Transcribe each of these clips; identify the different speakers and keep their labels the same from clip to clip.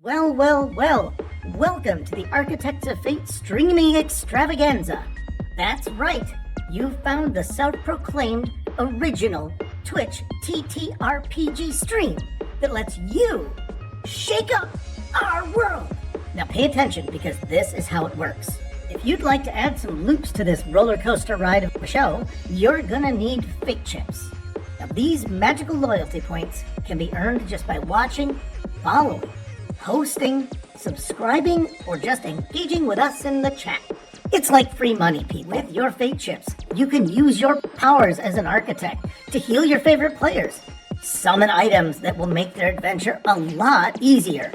Speaker 1: Well, well, well, welcome to the Architects of Fate streaming extravaganza. That's right, you've found the self-proclaimed original Twitch TTRPG stream that lets you shake up our world. Now pay attention, because this is how it works. If you'd like to add some loops to this roller coaster ride of a show, you're gonna need fate chips. Now these magical loyalty points can be earned just by watching, following, hosting, subscribing, or just engaging with us in the chat. It's like free money, people. With your fate chips, you can use your powers as an architect to heal your favorite players, summon items that will make their adventure a lot easier,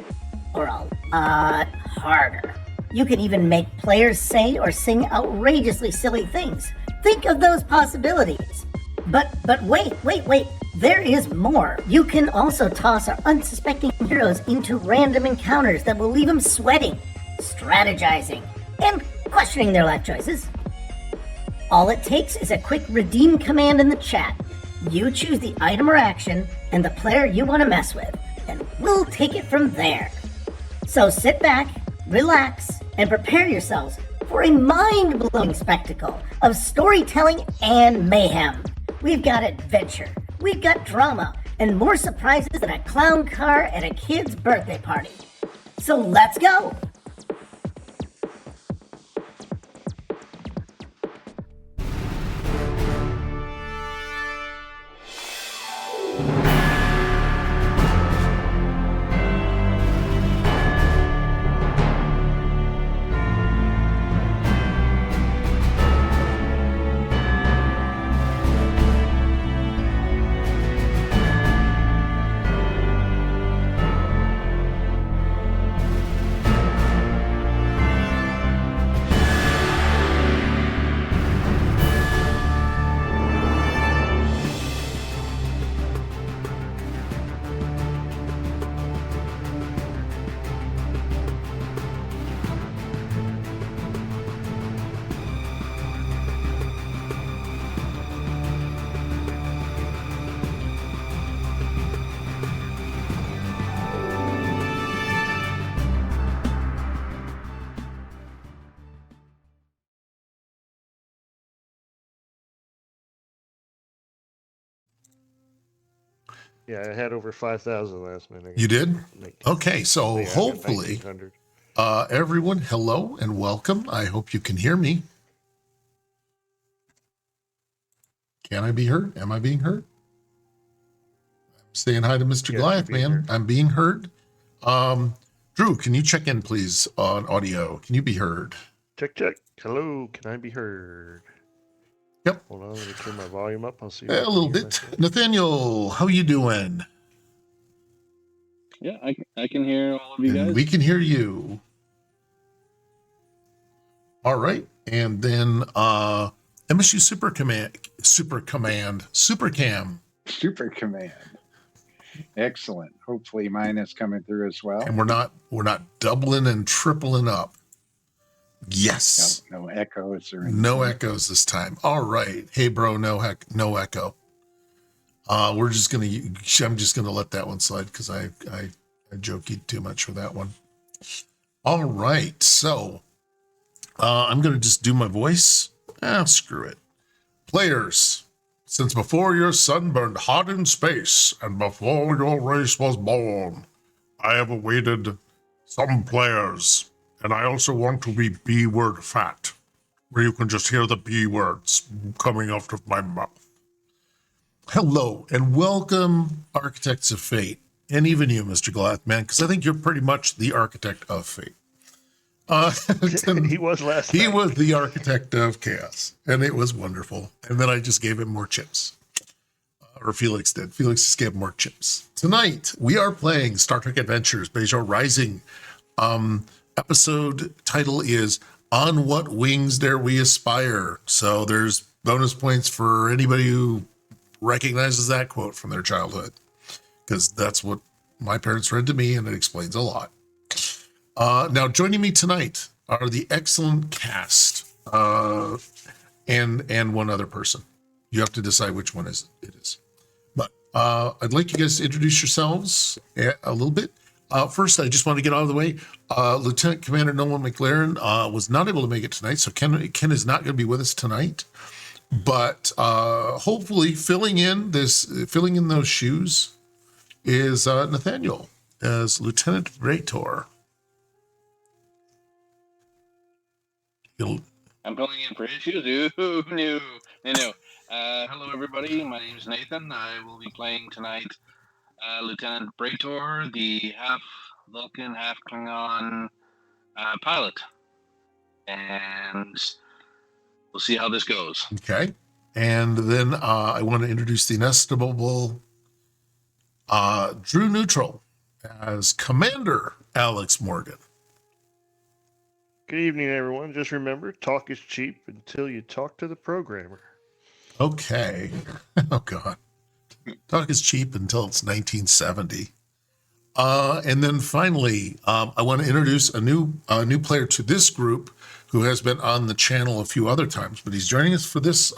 Speaker 1: or a lot harder. You can even make players say or sing outrageously silly things. Think of those possibilities. But wait, there is more. You can also toss our unsuspecting heroes into random encounters that will leave them sweating, strategizing, and questioning their life choices. All it takes is a quick redeem command in the chat. You choose the item or action and the player you want to mess with, and we'll take it from there. So sit back, relax, and prepare yourselves for a mind-blowing spectacle of storytelling and mayhem. We've got adventure, we've got drama, and more surprises than a clown car at a kid's birthday party. So let's go!
Speaker 2: Yeah, I had over 5,000 last minute.
Speaker 3: You did? Okay, so hopefully, everyone, hello and welcome. I hope you can hear me. Can I be heard? Am I being heard? I'm saying hi to Mr. Goliath, man. Heard. I'm being heard. Drew, can you check in, please, on audio? Can you be heard?
Speaker 2: Check. Hello, can I be heard?
Speaker 3: Yep.
Speaker 2: Hold on, let me turn my volume up. I'll see.
Speaker 3: A little bit. Myself. Nathaniel, how you doing?
Speaker 4: Yeah, I can hear all of you guys.
Speaker 3: We can hear you. All right, and then MSU Super Command.
Speaker 5: Excellent. Hopefully mine is coming through as well.
Speaker 3: And we're not doubling and tripling up. Yes.
Speaker 5: No echoes or anything.
Speaker 3: No echoes this time. All right. Hey, bro. No echo. I'm just gonna let that one slide because I joked too much for that one. All right. So I'm gonna just do my voice. Screw it. Players, since before your sun burned hot in space and before your race was born, I have awaited some players. And I also want to be B-word fat, where you can just hear the B words coming out of my mouth. Hello, and welcome, Architects of Fate, and even you, Mr. Goliath, man, because I think you're pretty much the architect of fate.
Speaker 2: He was last night.
Speaker 3: He was the architect of chaos, and it was wonderful. And then I just gave him more chips. Or Felix did. Felix just gave him more chips. Tonight, we are playing Star Trek Adventures, Bajor Rising. Episode title is On What Wings Dare We Aspire? So there's bonus points for anybody who recognizes that quote from their childhood, because that's what my parents read to me, and it explains a lot. Now, joining me tonight are the excellent cast and one other person. You have to decide which one it is. But I'd like you guys to introduce yourselves a little bit. First, I just want to get out of the way. Lieutenant Commander Nolan McLaren was not able to make it tonight, so Ken is not going to be with us tonight. But hopefully, filling in those shoes is Nathaniel as Lieutenant Raltaok.
Speaker 4: I'm filling in for issues. Ooh, no. Hello, everybody. My name is Nathan. I will be playing tonight Lieutenant Bajor, the half Vulcan, half Klingon pilot. And we'll see how this goes.
Speaker 3: Okay. And then I want to introduce the inestimable Drew Neutral as Commander Alex Morgan.
Speaker 2: Good evening, everyone. Just remember, talk is cheap until you talk to the programmer.
Speaker 3: Okay. Oh, God. Talk is cheap until it's 1970. And then finally, I want to introduce a new player to this group who has been on the channel a few other times, but he's joining us for this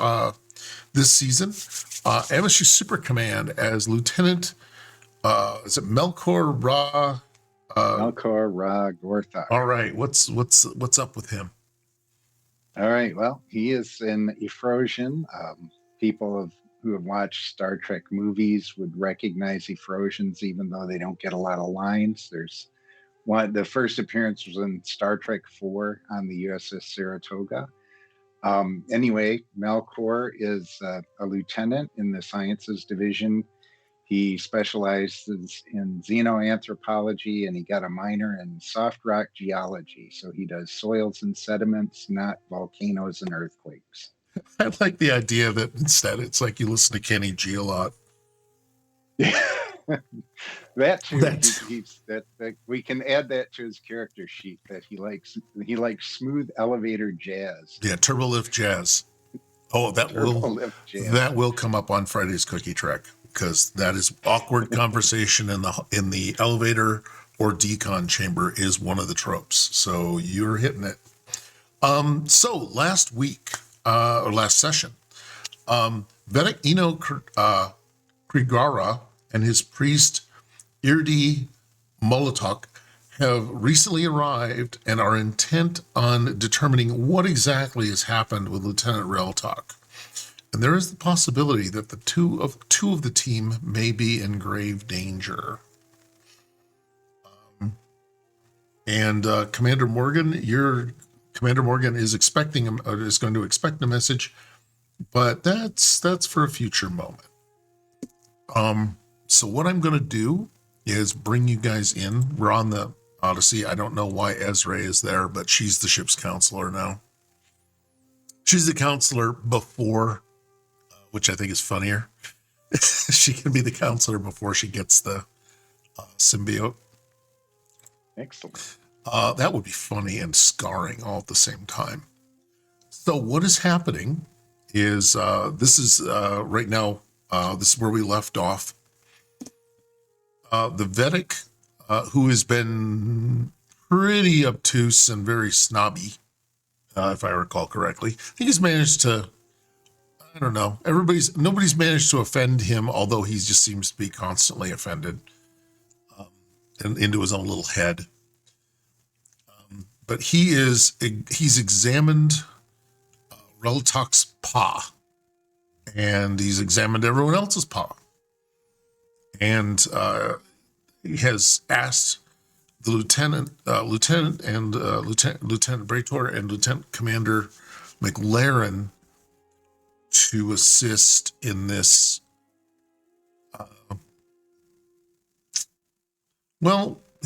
Speaker 3: season. MSU Super Command as Lieutenant, is it Melkor Ra?
Speaker 5: Melkor Ra Gorthok.
Speaker 3: All right. What's up with him?
Speaker 5: All right. Well, he is an Efrosian. People who have watched Star Trek movies would recognize Efrosians, even though they don't get a lot of lines. There's one. The first appearance was in Star Trek 4 on the USS Saratoga. Anyway, Melkor is a lieutenant in the Sciences Division. He specializes in xenoanthropology, and he got a minor in soft rock geology. So he does soils and sediments, not volcanoes and earthquakes.
Speaker 3: I like the idea that instead it's like you listen to Kenny G a lot.
Speaker 5: That too. That we can add that to his character sheet, that he likes smooth elevator jazz.
Speaker 3: Yeah, Turbolift Jazz. Oh, that will come up on Friday's Cookie Trek, because that is awkward conversation in the elevator or decon chamber is one of the tropes. So you're hitting it. So last week or last session, Vedic Enyo Keefara and his priest Irdi Molotok have recently arrived and are intent on determining what exactly has happened with Lieutenant Raltaok. And there is the possibility that the two of the team may be in grave danger. Commander Morgan, is going to expect a message, but that's for a future moment. So what I'm going to do is bring you guys in. We're on the Odyssey. I don't know why Ezra is there, but she's the ship's counselor now. She's the counselor before, which I think is funnier. She can be the counselor before she gets the symbiote.
Speaker 5: Excellent.
Speaker 3: That would be funny and scarring all at the same time. So what is happening is this is right now, this is where we left off. The Vedic, who has been pretty obtuse and very snobby, if I recall correctly, I think he's managed to, I don't know, nobody's managed to offend him, although he just seems to be constantly offended and into his own little head. But he's examined Raltaok's paw, and he's examined everyone else's paw. And he has asked the Lieutenant Bajor and Lieutenant Commander McLaren to assist in this.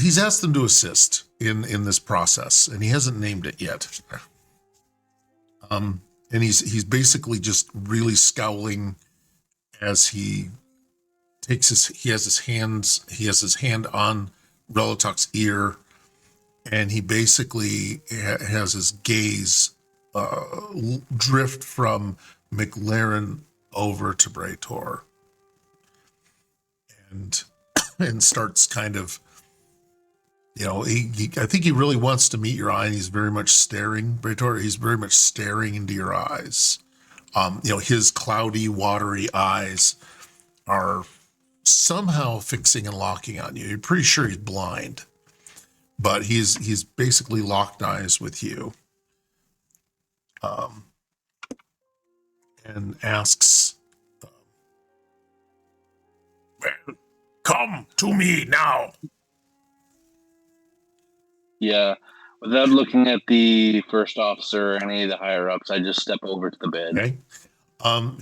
Speaker 3: He's asked them to assist in this process, and he hasn't named it yet. And he's basically just really scowling as he has his hand on Raltaok's ear, and he basically has his gaze drift from McLaren over to Bajor, and starts kind of, I think he really wants to meet your eye, and he's very much staring, Bajor. He's very much staring into your eyes. His cloudy, watery eyes are somehow fixing and locking on you. You're pretty sure he's blind, but he's basically locked eyes with you, and asks, "Well, come to me now."
Speaker 4: Yeah. Without looking at the first officer or any of the higher ups, I just step over to the bed.
Speaker 3: Okay.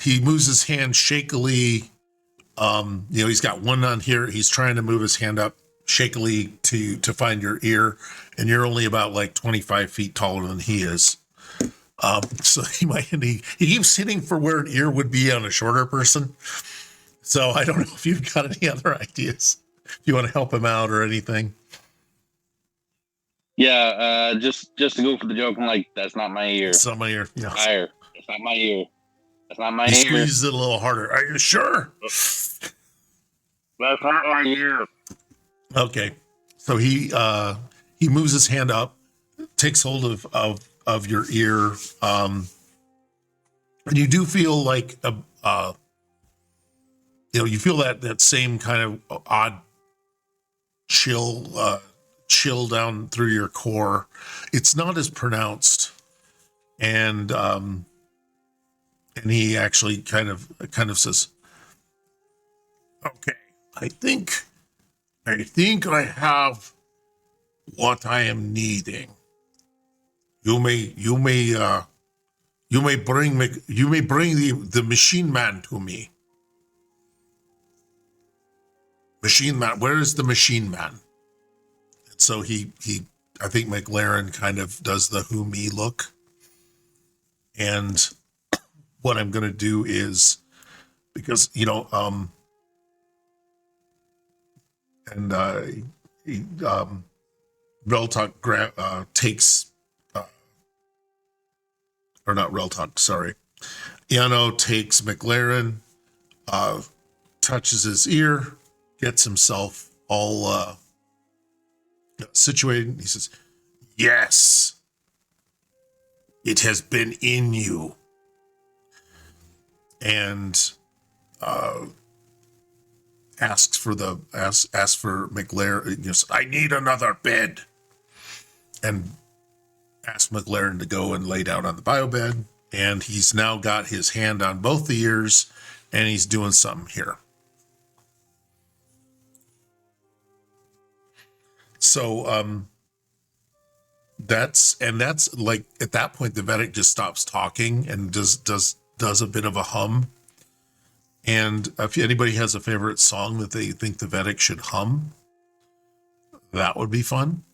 Speaker 3: He moves his hand shakily. He's got one on here. He's trying to move his hand up shakily to find your ear, and you're only about like 25 feet taller than he is. So he keeps hitting for where an ear would be on a shorter person. So I don't know if you've got any other ideas. If you want to help him out or anything.
Speaker 4: Yeah, just to go for the joke, I'm like, that's not my ear.
Speaker 3: It's not my ear. Yeah.
Speaker 4: Higher. That's not my ear. That's not my
Speaker 3: He
Speaker 4: ear.
Speaker 3: squeezes it a little harder. Are you sure?
Speaker 4: That's not my ear.
Speaker 3: Okay. So he moves his hand up, takes hold of your ear, and you do feel like you feel that same kind of odd chill down through your core. It's not as pronounced, and he actually kind of says, "Okay, I think I have what I am needing. You may bring the machine man to me. Machine man, where is the machine man?" And so he I think McLaren kind of does the who me look. And what I'm going to do is, because Raltaok takes, or not Raltaok, sorry. Iano takes McLaren, touches his ear, gets himself all situated. He says, "Yes, it has been in you." And asks for McLaren. "I need another bed," and asks McLaren to go and lay down on the bio bed. And he's now got his hand on both the ears, and he's doing something here. So that's like, at that point the Vedic just stops talking and does a bit of a hum. And if anybody has a favorite song that they think the Vedic should hum, that would be fun.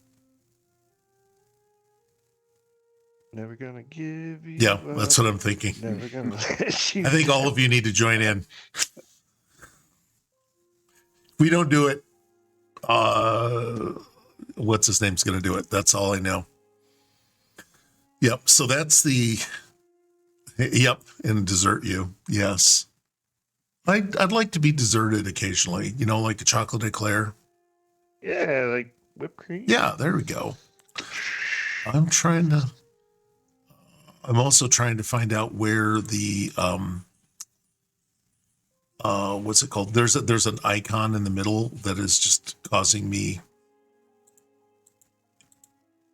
Speaker 2: Never gonna give you.
Speaker 3: Yeah, that's what I'm thinking.
Speaker 2: Never gonna let you.
Speaker 3: I think all of you need to join in. If we don't do it, what's his name's going to do it. That's all I know. Yep. So that's and desert you. Yes. I'd like to be deserted occasionally, like a chocolate eclair.
Speaker 2: Yeah, like whipped cream.
Speaker 3: Yeah, there we go. I'm also trying to find out where the what's it called? There's an icon in the middle that is just causing me,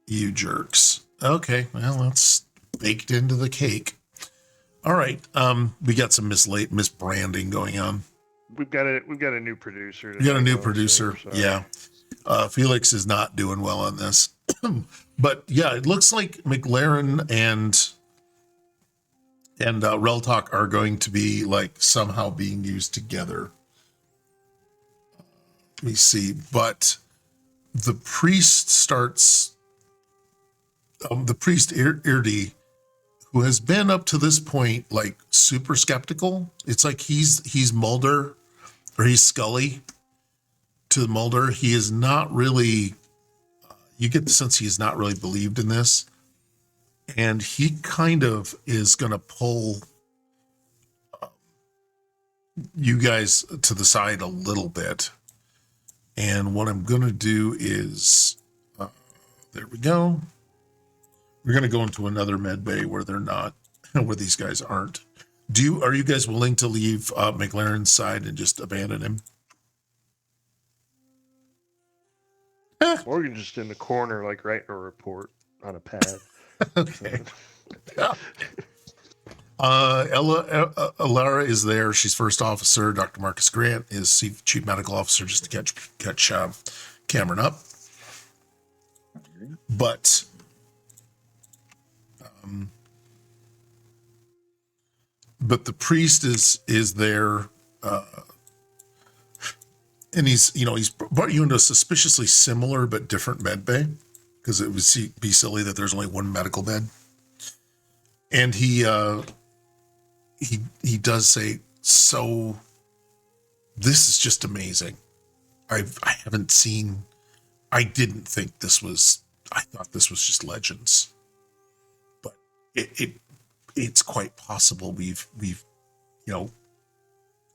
Speaker 3: you jerks. Okay, well, that's baked into the cake. All right, we got some misbranding going on.
Speaker 2: We've got a new producer.
Speaker 3: We got a new producer. Yeah. Felix is not doing well on this. But yeah, it looks like McLaren and Raltaok are going to be like somehow being used together. Let me see. But the priest starts, the priest Irdi, who has been up to this point like super skeptical. It's like he's Mulder, or he's Scully to Mulder. He is not really, you get the sense he is not really believed in this. And he kind of is going to pull you guys to the side a little bit. And what I'm going to do is, there we go. We're going to go into another med bay where they're not, where these guys aren't. Are you guys willing to leave McLaren's side and just abandon him?
Speaker 2: Morgan's just in the corner, like writing a report on a pad.
Speaker 3: Okay. Yeah. Alara is there. She's first officer. Dr. Marcus Grant is chief medical officer, just to catch Cameron up. But the priest is there, and he's brought you into a suspiciously similar but different med bay, because it would be silly that there's only one medical bed. And he does say, so this is just amazing. I didn't think this was, I thought this was just legends, but it's quite possible we've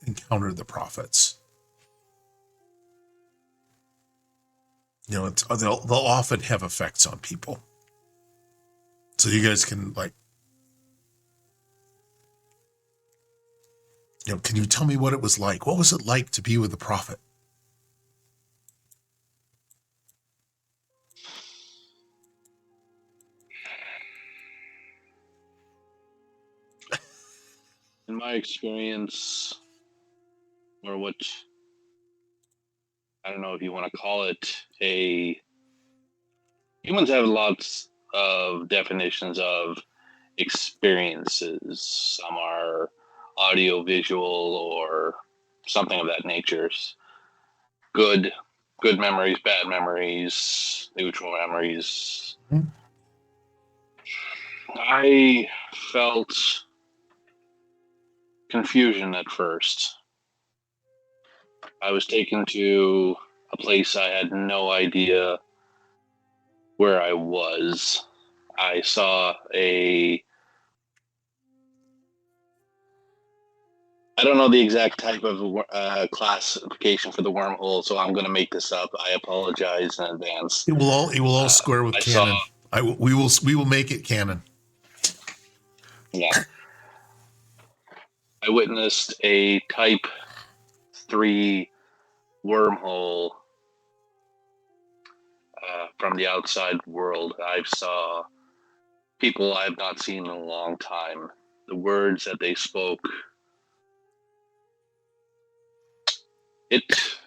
Speaker 3: encountered the prophets. They'll often have effects on people. So you guys can can you tell me what it was like? What was it like to be with the prophet?
Speaker 4: In my experience, or what, I don't know if you want to call it humans have lots of definitions of experiences. Some are audio, visual, or something of that nature. Good memories, bad memories, neutral memories.
Speaker 3: Mm-hmm.
Speaker 4: I felt confusion at first. I was taken to a place I had no idea where I was. I saw I don't know the exact type of classification for the wormhole, so I'm going to make this up. I apologize in advance.
Speaker 3: It will all square with canon. We will make it canon.
Speaker 4: Yeah. I witnessed a type 3 wormhole from the outside world. I saw people I have not seen in a long time. The words that they spoke, it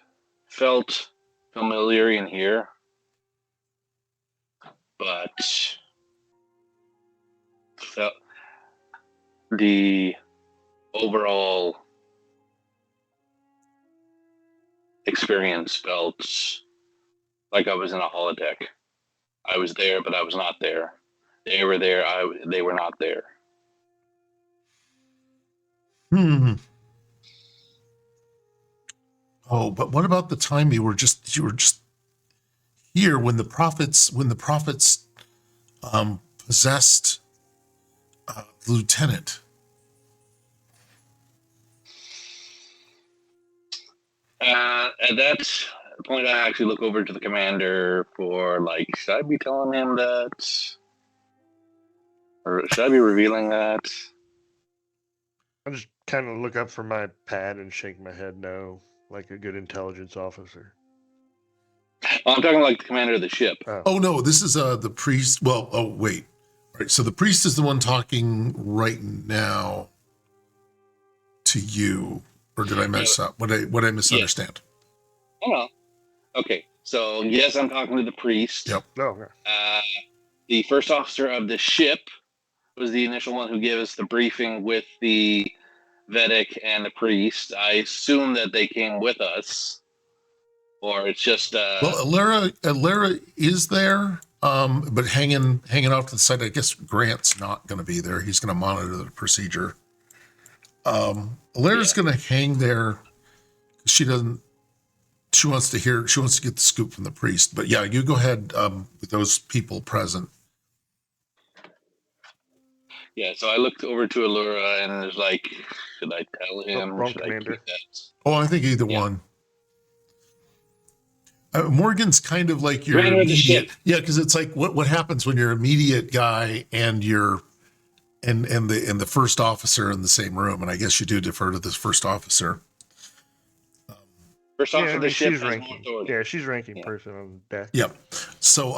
Speaker 4: felt familiar in here, but felt the overall experience felt like I was in a holodeck. I was there, but I was not there. They were there. They were not there.
Speaker 3: Hmm. Oh, but what about the time you were just here when the prophets possessed the lieutenant?
Speaker 4: At that point, I actually look over to the commander for, should I be telling him that? Or should I be revealing that?
Speaker 2: I just kind of look up from my pad and shake my head no, like a good intelligence officer.
Speaker 4: Oh, I'm talking like the commander of the ship.
Speaker 3: Oh no, this is the priest. Well, oh wait. All right, so the priest is the one talking right now to you. Or did I mess up? What I misunderstand?
Speaker 4: Yeah. Oh, no. Okay, so yes, I'm talking to the priest.
Speaker 3: Yep.
Speaker 2: Oh, okay.
Speaker 4: The first officer of the ship was the initial one who gave us the briefing with the Vedic and the priest. I assume that they came with us, or it's just.
Speaker 3: Well, Alara is there, but hanging off to the side. I guess Grant's not going to be there. He's going to monitor the procedure. Alara's going to hang there. She wants to get the scoop from the priest. But yeah, you go ahead with those people present.
Speaker 4: Yeah, so I looked over to Allura and was like, should I tell him?
Speaker 2: Wrong
Speaker 4: should
Speaker 2: commander.
Speaker 4: I keep that?
Speaker 3: Oh, I think either one. Morgan's kind of like your
Speaker 4: Commander of the
Speaker 3: immediate.
Speaker 4: ship.
Speaker 3: Yeah, because it's like what happens when your immediate guy and your and the first officer in the same room, and I guess you do defer to this first officer.
Speaker 4: First
Speaker 2: Yeah,
Speaker 4: officer
Speaker 2: I
Speaker 4: of the
Speaker 2: mean,
Speaker 4: ship
Speaker 2: she's
Speaker 4: has more
Speaker 2: ranking.
Speaker 4: authority.
Speaker 2: Yeah, she's ranking
Speaker 4: Yeah.
Speaker 2: person on deck.
Speaker 3: Yep. So,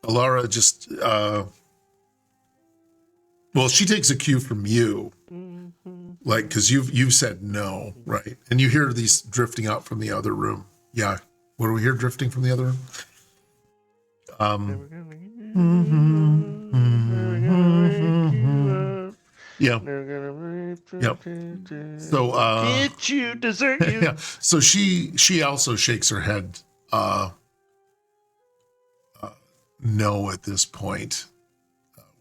Speaker 3: Alara just, well, she takes a cue from you, like, because you've said no, right? And you hear these drifting out from the other room. Yeah. What do we hear drifting from the other room?
Speaker 2: Never gonna give you up.
Speaker 3: Yeah.
Speaker 2: Never gonna
Speaker 3: Yep. So,
Speaker 2: get you, desert you.
Speaker 3: yeah. So she also shakes her head, no at this point,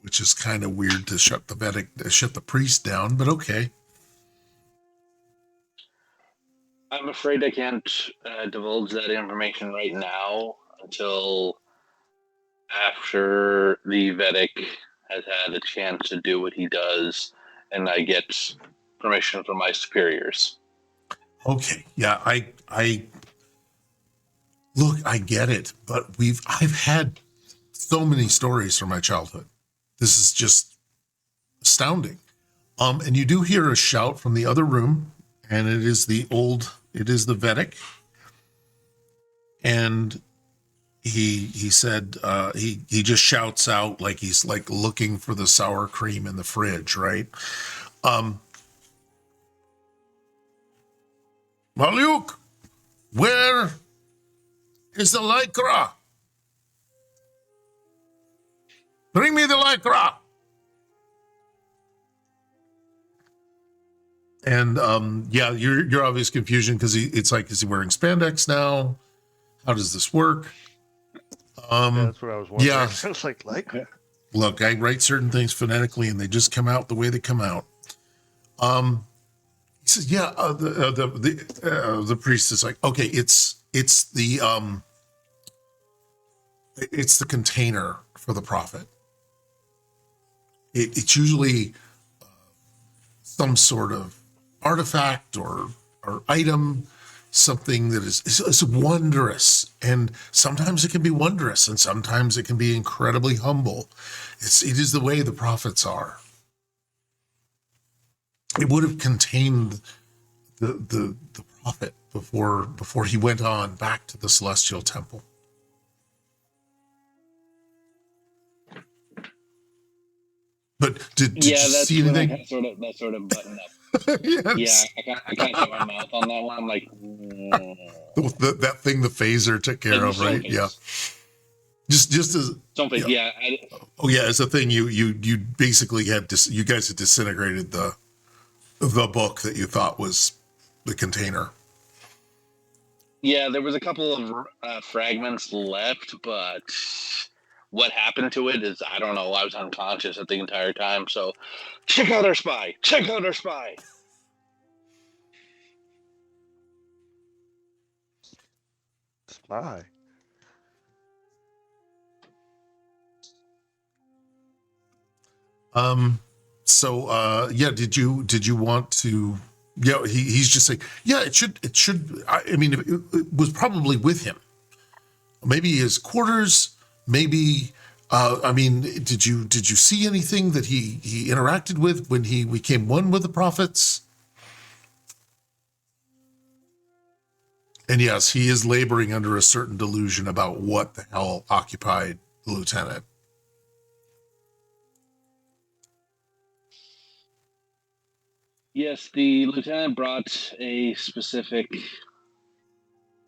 Speaker 3: which is kind of weird to shut the priest down, but okay.
Speaker 4: I'm afraid I can't divulge that information right now until after the Vedic has had a chance to do what he does, and I get permission from my superiors.
Speaker 3: Okay. Yeah. I look, I get it, but I've had so many stories from my childhood. This is just astounding. And you do hear a shout from the other room, and it is the Vedic. And he said, he just shouts out like he's like looking for the sour cream in the fridge, right? Maluk, where is the lycra? Bring me the lycra. And yeah, you're obvious confusion because it's like, is he wearing spandex now? How does this work?
Speaker 2: That's what I was wondering.
Speaker 3: Yeah.
Speaker 2: I was like,
Speaker 3: Look, I write certain things phonetically, and they just come out the way they come out. He says, yeah. The priest is like, okay, it's the container for the prophet. It's usually some sort of artifact or item, something that is wondrous, and sometimes it can be wondrous, and sometimes it can be incredibly humble. It is the way the prophets are. It would have contained the prophet before he went on back to the celestial temple. But did you see anything?
Speaker 4: That sort of button up.
Speaker 3: Yes.
Speaker 4: Yeah, I can't shut my mouth on that one. I'm like,
Speaker 3: That thing the phaser took care of, right? Yeah. Just as
Speaker 4: yeah.
Speaker 3: as a thing, you basically you guys had disintegrated the book that you thought was the container.
Speaker 4: Yeah, there was a couple of fragments left, but what happened to it is I don't know. I was unconscious at the entire time. So, check out our spy. Check out our spy.
Speaker 2: spy.
Speaker 3: So yeah, did you want to? Yeah, he's just like, yeah, it should. I mean, it was probably with him. Maybe his quarters. Maybe. I mean, did you see anything that he interacted with when he became one with the prophets? And yes, he is laboring under a certain delusion about what the hell occupied the lieutenant.
Speaker 4: Yes, the lieutenant brought a specific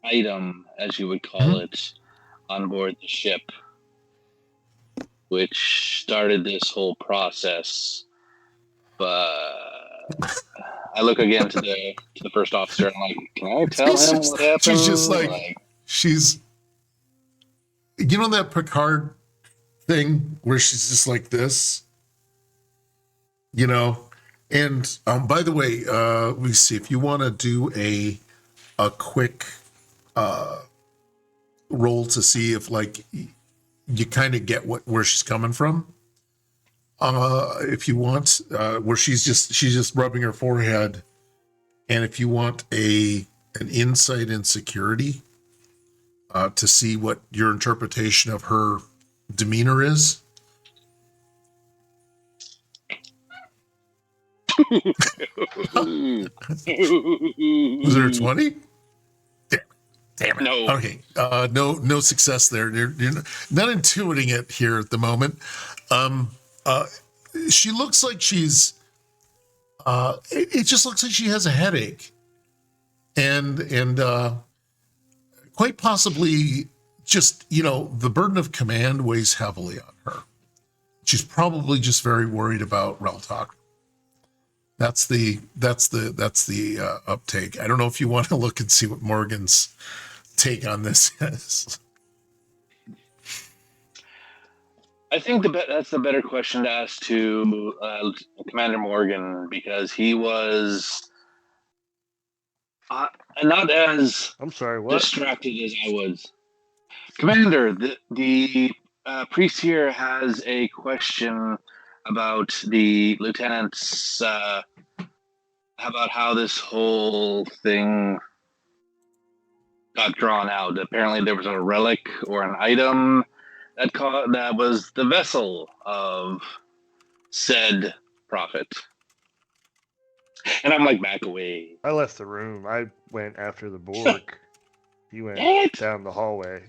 Speaker 4: item, as you would call it, on board the ship, which started this whole process. But I look again to the first officer. And I'm like, can I tell him what happened?
Speaker 3: She's just like she's, you know, that Picard thing where she's just like this, you know. And by the way, let me see if you want to do a quick roll to see if like you kind of get where she's coming from. If you want, where she's just rubbing her forehead, and if you want an insight and security to see what your interpretation of her demeanor is. Was there a 20? Damn it.
Speaker 4: No.
Speaker 3: Okay. No success there. You're not intuiting it here at the moment. She looks like she's, it just looks like she has a headache. And quite possibly just, the burden of command weighs heavily on her. She's probably just very worried about Raltaok. That's the uptake. I don't know if you want to look and see what Morgan's take on this is.
Speaker 4: I think that's the better question to ask to Commander Morgan, because he was not as
Speaker 2: I'm sorry, what?
Speaker 4: distracted as I was. Commander, the priest here has a question about the lieutenant's, about how this whole thing got drawn out. Apparently there was a relic or an item that was the vessel of said prophet. And I'm like, back away.
Speaker 2: I left the room. I went after the Borg. You
Speaker 4: Dang it.
Speaker 2: went down the hallway.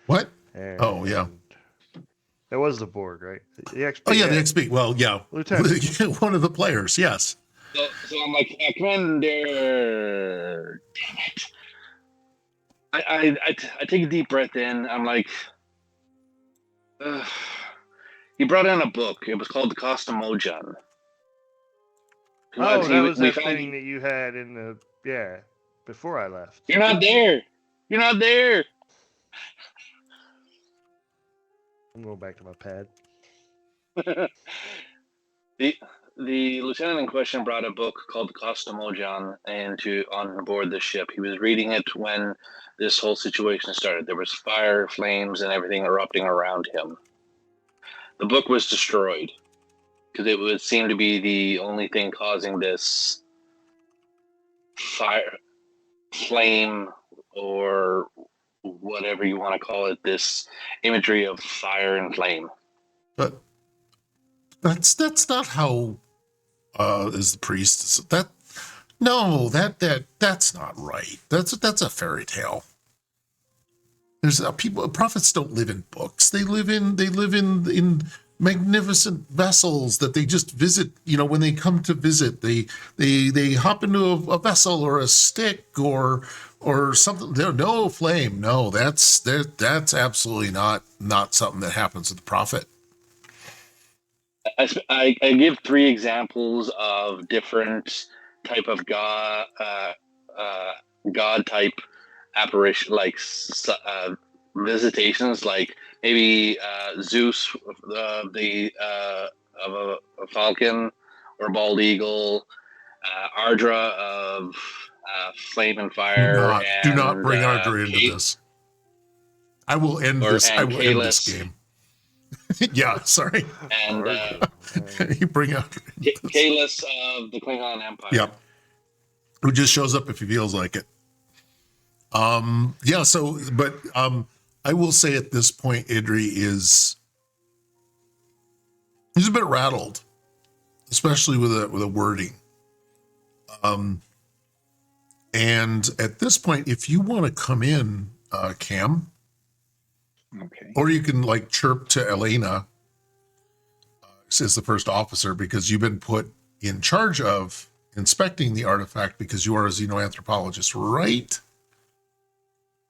Speaker 3: What?
Speaker 2: And
Speaker 3: Oh, yeah.
Speaker 2: It was the Borg, right? The XP.
Speaker 3: Oh, yeah, the XP. Well, yeah.
Speaker 2: Lieutenant.
Speaker 3: One of the players, yes.
Speaker 4: So I'm like, Commander, damn it. I take a deep breath in. I'm like, he brought in a book. It was called the Costamojan.
Speaker 2: Oh, that was that thing that you had in the, before I left.
Speaker 4: You're not there. You're not there.
Speaker 2: I'm going back to my pad.
Speaker 4: The lieutenant in question brought a book called Costamojan on board the ship. He was reading it when this whole situation started. There was fire, flames, and everything erupting around him. The book was destroyed because it would seem to be the only thing causing this fire, flame, or whatever you want to call it, this imagery of fire and flame.
Speaker 3: But that's not how is the priest. That's not right. That's a fairy tale. There's prophets don't live in books. They live in magnificent vessels that they just visit. When they come to visit, they hop into a vessel or a stick or something. No flame. No, that's absolutely not something that happens with the prophet.
Speaker 4: I give 3 examples of different type of god type apparition, like visitations, like maybe Zeus of a falcon or bald eagle, Ardra of flame and fire.
Speaker 3: Do not bring Ardra into this. I will end this. I will end this game. Yeah, sorry.
Speaker 4: And
Speaker 3: you bring out
Speaker 4: Kalis of the Klingon Empire.
Speaker 3: Yeah, who just shows up if he feels like it. So, but I will say at this point, Idri he's a bit rattled, especially with a wording. And at this point, if you want to come in, Cam.
Speaker 5: Okay.
Speaker 3: Or you can chirp to Elena, as the first officer, because you've been put in charge of inspecting the artifact because you are a xenoanthropologist, right?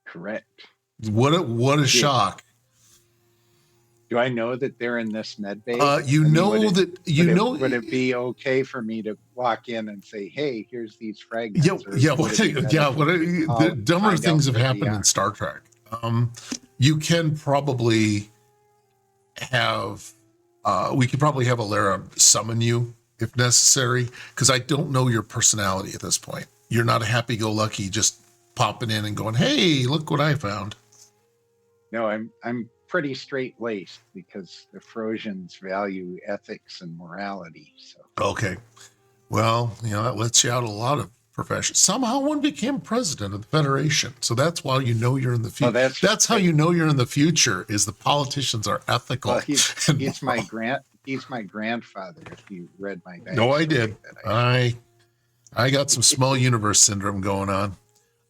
Speaker 5: Correct.
Speaker 3: What a shock.
Speaker 5: Do I know that they're in this med bay?
Speaker 3: Would
Speaker 5: it be okay for me to walk in and say, "Hey, here's these fragments"?
Speaker 3: The dumber things have happened in Star Trek. You can probably have, we could probably have Alara summon you if necessary, because I don't know your personality at this point. You're not a happy-go-lucky just popping in and going, "Hey, look what I found."
Speaker 5: No, I'm pretty straight-laced because the Frosians value ethics and morality. So
Speaker 3: okay, well, that lets you out a lot of profession. Somehow one became president of the Federation. So that's why you're in the future. That's how you know you're in the future, is the politicians are ethical.
Speaker 5: Well, he's my He's my grandfather. If you read my backstory,
Speaker 3: No, I did.
Speaker 5: that
Speaker 3: I got some small universe syndrome going on.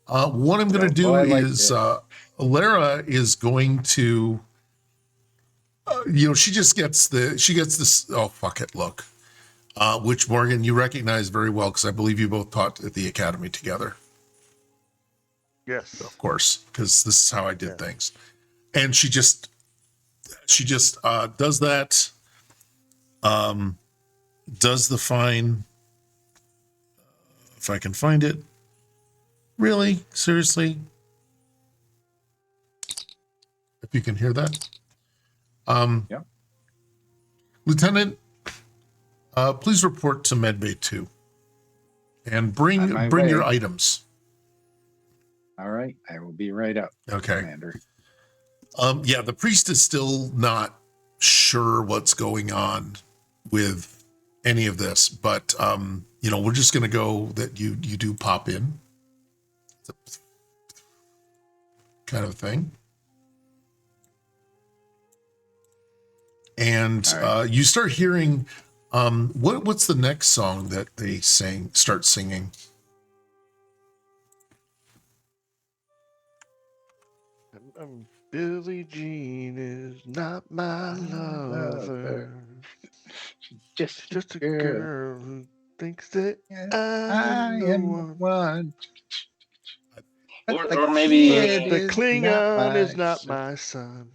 Speaker 3: What I'm going to
Speaker 5: So,
Speaker 3: do
Speaker 5: well, I like
Speaker 3: is
Speaker 5: this.
Speaker 3: Lara is going to, she gets this. Oh, fuck it. Look, which Morgan, you recognize very well because I believe you both taught at the academy together,
Speaker 2: Yes.
Speaker 3: of course, because this is how I did
Speaker 2: Yeah.
Speaker 3: things. And she just does that, does the fine, if I can find it. Really? Seriously? If you can hear that.
Speaker 5: Yeah.
Speaker 3: Lieutenant, please report to Medbay 2 and
Speaker 5: On my
Speaker 3: bring your
Speaker 5: way.
Speaker 3: items.
Speaker 5: All right. I will be right up,
Speaker 3: Okay.
Speaker 5: Commander.
Speaker 3: Yeah, the priest is still not sure what's going on with any of this, but we're just gonna go that you do pop in. Kind of thing. And
Speaker 5: All right.
Speaker 3: you start hearing what's the next song that they start singing?
Speaker 2: Billie Jean is not my lover.
Speaker 5: She's
Speaker 2: She's
Speaker 5: just
Speaker 2: just
Speaker 5: a
Speaker 2: a
Speaker 5: girl.
Speaker 2: girl who thinks that
Speaker 5: Yeah,
Speaker 2: I
Speaker 5: I
Speaker 2: am the
Speaker 5: am the
Speaker 2: one.
Speaker 5: one. But the
Speaker 4: Or maybe
Speaker 5: kid
Speaker 2: The
Speaker 5: is not
Speaker 2: Klingon
Speaker 5: my
Speaker 2: is not
Speaker 5: son.
Speaker 2: my son.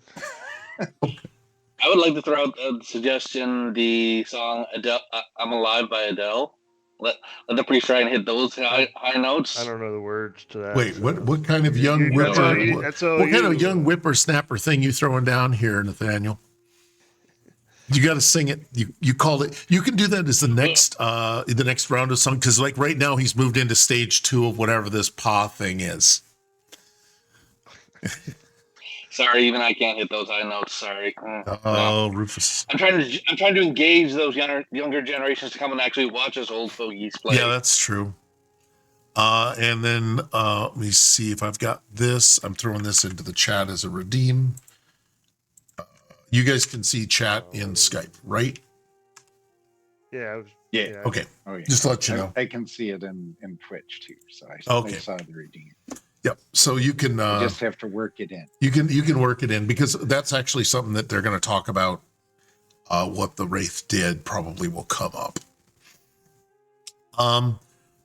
Speaker 4: I would like to throw out a suggestion: the song "Adele, I'm Alive" by Adele. Let the priest try and hit those high notes.
Speaker 2: I don't know the words to that.
Speaker 3: Wait,
Speaker 2: So.
Speaker 3: what kind of young
Speaker 2: That's all
Speaker 3: whipper?
Speaker 2: you. That's all
Speaker 3: What kind of
Speaker 2: you.
Speaker 3: young whippersnapper thing you throwing down here, Nathaniel? You got to sing it. You called it. You can do that as the next round of song because like right now he's moved into stage 2 of whatever this paw thing is.
Speaker 4: Sorry, even I can't hit those high notes. Sorry.
Speaker 3: Oh,
Speaker 4: No.
Speaker 3: Rufus.
Speaker 4: I'm trying to engage those younger generations to come and actually watch us old fogies play.
Speaker 3: Yeah, that's true. And then let me see if I've got this. I'm throwing this into the chat as a redeem. You guys can see chat in Skype, right?
Speaker 2: Yeah.
Speaker 5: Yeah.
Speaker 3: Okay.
Speaker 5: Oh, yeah.
Speaker 3: Just to let you know.
Speaker 5: I can see it in Twitch too. So I
Speaker 3: Okay.
Speaker 5: saw the redeem.
Speaker 3: Yep. So you can
Speaker 5: I just have to work it in.
Speaker 3: you can work it in because that's actually something that they're going to talk about. What the Wraith did probably will come up.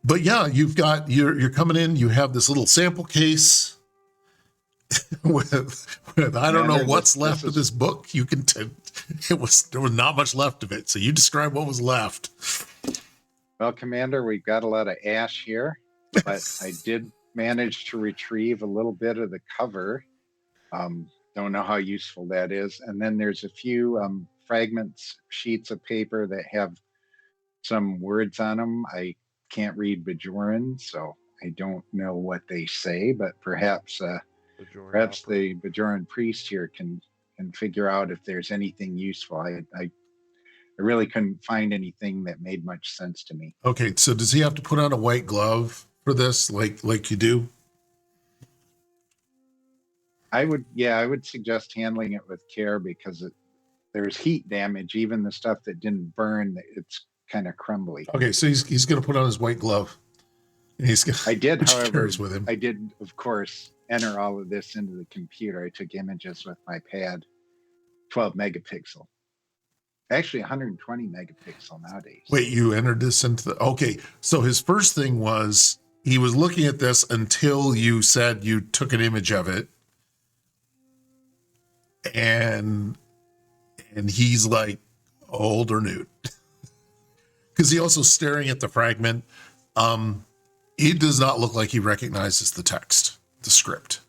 Speaker 3: But yeah, you're coming in. You have this little sample case with I don't know
Speaker 5: Commander,
Speaker 3: what's left of this book. There was not much left of it. So you describe what was left.
Speaker 5: Well, Commander, we've got a lot of ash here, but I did manage to retrieve a little bit of the cover. Don't know how useful that is. And then there's a few fragments, sheets of paper that have some words on them. I can't read Bajoran, so I don't know what they say, but perhaps the Bajoran priest here can figure out if there's anything useful. I really couldn't find anything that made much sense to me.
Speaker 3: Okay, so does he have to put on a white glove for this, like you do?
Speaker 5: I would suggest handling it with care because there's heat damage. Even the stuff that didn't burn, it's kind of crumbly.
Speaker 3: Okay, so he's going to put on his white glove. And
Speaker 5: I did, however,
Speaker 3: with him.
Speaker 5: I did, of course, enter all of this into the computer. I took images with my pad, 12 megapixel. Actually, 120 megapixel nowadays.
Speaker 3: Wait, you entered this into the... Okay, so his first thing was he was looking at this until you said you took an image of it. And he's like, old or new. Because he also staring at the fragment. He does not look like he recognizes the text, the script.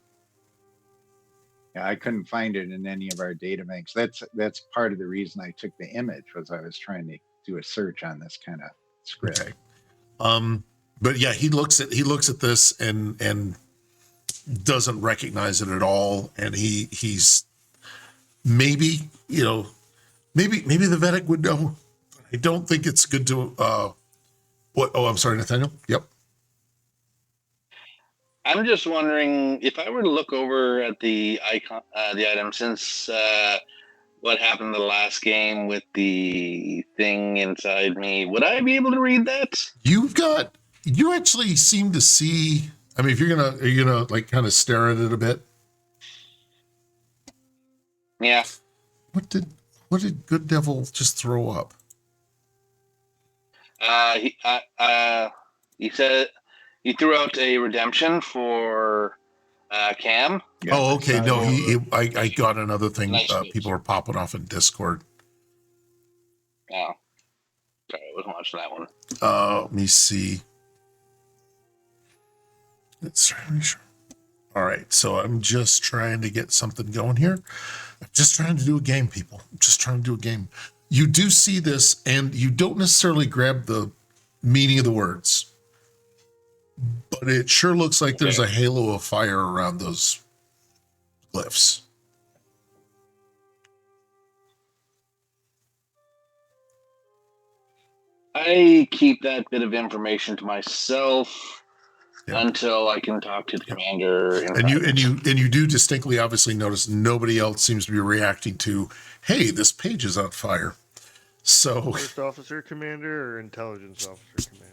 Speaker 5: Yeah, I couldn't find it in any of our data banks. That's part of the reason I took the image was I was trying to do a search on this kind of script.
Speaker 3: Okay. But yeah, he looks at this and doesn't recognize it at all. And he's maybe the Vedic would know. I don't think it's good to I'm sorry, Nathaniel. Yep.
Speaker 4: I'm just wondering if I were to look over at the icon, the item, since what happened in the last game with the thing inside me. Would I be able to read that?
Speaker 3: You actually seem to see, I mean, if are you gonna like kind of stare at it a bit?
Speaker 4: Yeah.
Speaker 3: What did Good Devil just throw up?
Speaker 4: He said he threw out a redemption for Cam.
Speaker 5: Yeah,
Speaker 3: Oh, okay. No, I got another thing.
Speaker 4: Nice
Speaker 3: People are popping off in Discord.
Speaker 4: Oh, sorry, I wasn't watching that one.
Speaker 3: Let me see. It's really sure. All right, so I'm just trying to get something going here. I'm just trying to do a game, people. I'm just trying to do a game. You do see this, and you don't necessarily grab the meaning of the words, but it sure looks like there's a halo of fire around those glyphs.
Speaker 4: I keep that bit of information to myself
Speaker 3: Yeah.
Speaker 4: until I can talk to the commander.
Speaker 3: And you do distinctly, obviously, notice nobody else seems to be reacting to, hey, this page is on fire. So,
Speaker 2: First officer commander or intelligence officer commander?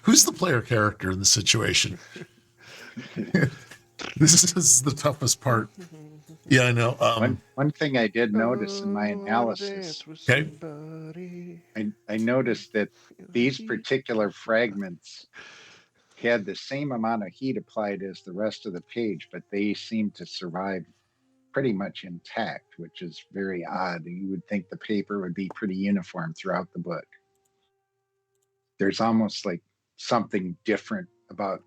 Speaker 3: who's the player character in the situation? This is the toughest part. Yeah, I know.
Speaker 5: One thing I did notice in my analysis,
Speaker 3: okay,
Speaker 5: I noticed that these particular fragments had the same amount of heat applied as the rest of the page, but they seem to survive pretty much intact, which is very odd. You would think the paper would be pretty uniform throughout the book. There's almost like something different about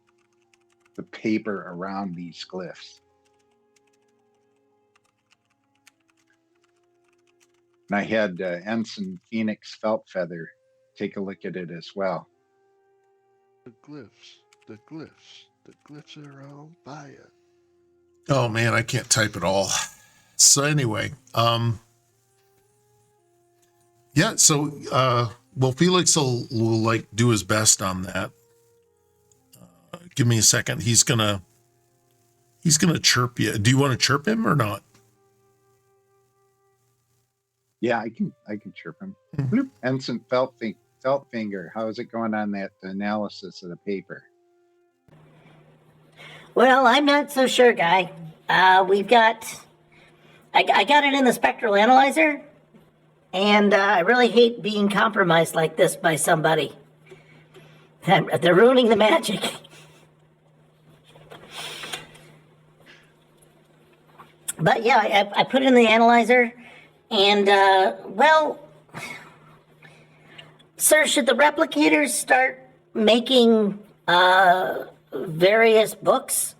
Speaker 5: the paper around these glyphs. And I had Ensign Phoenix Feltfeather take a look at it as well.
Speaker 2: The glyphs are on fire.
Speaker 3: oh man, I can't type it all. So anyway, yeah, so well, Felix will like do his best on that. Give me a second. He's gonna chirp you. Do you want to chirp him or not?
Speaker 5: Yeah, I can chirp him. Bloop. Ensign Feltfinger, how is it going on that analysis of the paper?
Speaker 1: Well, I'm not so sure, Guy. I got it in the spectral analyzer, and I really hate being compromised like this by somebody. They're ruining the magic. But yeah, I put it in the analyzer, and well, sir, should the replicators start making various books?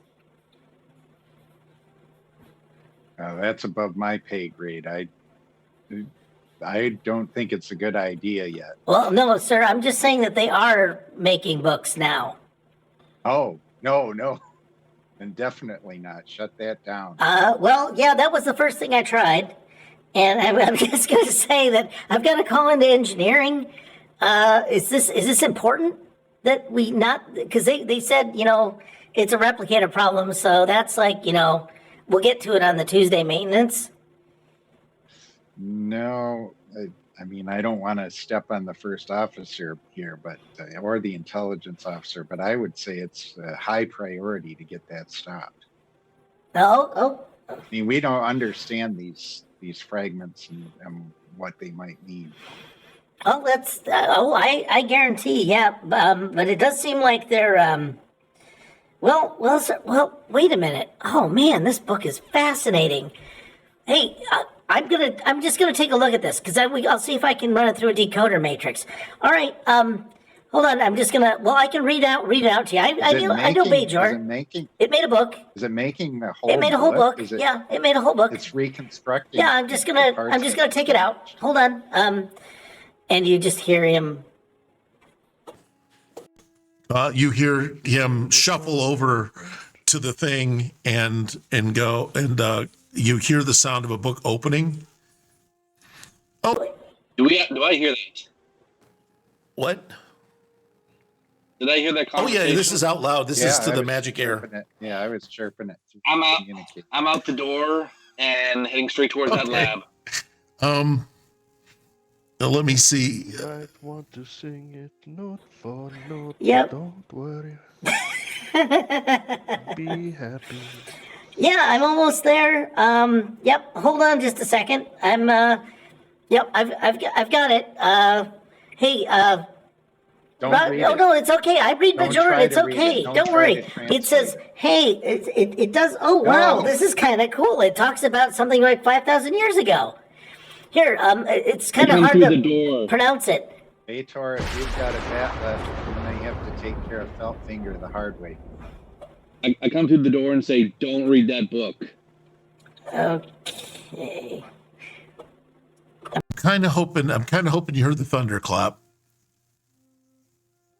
Speaker 5: That's above my pay grade. I don't think it's a good idea yet.
Speaker 1: Well, no, sir, I'm just saying that they are making books now.
Speaker 5: Oh, no. And definitely not. Shut that down.
Speaker 1: Well, yeah, that was the first thing I tried. And I'm just going to say that I've got to call into engineering. Is this important that we not, because they said, it's a replicator problem. So that's like, we'll get to it on the Tuesday maintenance.
Speaker 5: No, I mean, I don't want to step on the first officer here, but or the intelligence officer, but I would say it's a high priority to get that stopped.
Speaker 1: Oh.
Speaker 5: I mean, we don't understand these fragments and what they might mean.
Speaker 1: Oh, I guarantee, yeah. But it does seem like they're, well, sir, wait a minute. Oh man, this book is fascinating. Hey, I'm just gonna take a look at this because I'll see if I can run it through a decoder matrix. All right, hold on. I'm just gonna. Well, I can read it out to you. I know Bajor. It made a book.
Speaker 5: Is it making the whole?
Speaker 1: It made a whole book. Yeah, it made a whole book.
Speaker 5: It's reconstructing.
Speaker 1: Yeah, I'm just gonna take it out. Hold on. And you just hear him.
Speaker 3: You hear him shuffle over to the thing and go, and you hear the sound of a book opening. Oh,
Speaker 4: Do I hear that?
Speaker 3: what?
Speaker 4: Did I hear that
Speaker 3: Oh yeah,
Speaker 4: conversation?
Speaker 3: this is out loud. This is to
Speaker 5: I
Speaker 3: the
Speaker 5: was
Speaker 3: magic air.
Speaker 5: chirping it. Yeah, I was chirping it. To
Speaker 4: I'm out.
Speaker 5: communicate.
Speaker 4: I'm out the door and heading straight towards that
Speaker 3: Okay.
Speaker 4: lab.
Speaker 3: Now let me see.
Speaker 2: Might want to sing it note for note.
Speaker 1: Yep.
Speaker 2: Don't worry. Be happy.
Speaker 1: Yeah, I'm almost there. Yep. Hold on just a second. Yep. I've got it. Hey.
Speaker 5: Don't read
Speaker 1: Oh
Speaker 5: it.
Speaker 1: no, it's okay. I read
Speaker 5: Don't
Speaker 1: Bajor.
Speaker 5: try
Speaker 1: It's
Speaker 5: to read it.
Speaker 1: okay.
Speaker 5: Don't
Speaker 1: Don't
Speaker 5: try
Speaker 1: worry.
Speaker 5: to
Speaker 1: It
Speaker 5: translate
Speaker 1: says,
Speaker 5: it.
Speaker 1: hey. It does. Oh wow,
Speaker 5: No.
Speaker 1: this is kind of cool. It talks about something like 5,000 years ago. Here, it's kind of
Speaker 4: come
Speaker 1: hard
Speaker 4: through
Speaker 1: to
Speaker 4: the door.
Speaker 1: pronounce it.
Speaker 5: Bajor, if you've got a bat left, you may have to take care of Felt Finger the hard way.
Speaker 4: I come through the door and say, "Don't read that book."
Speaker 1: Okay.
Speaker 3: I'm kind of hoping you heard the thunderclap.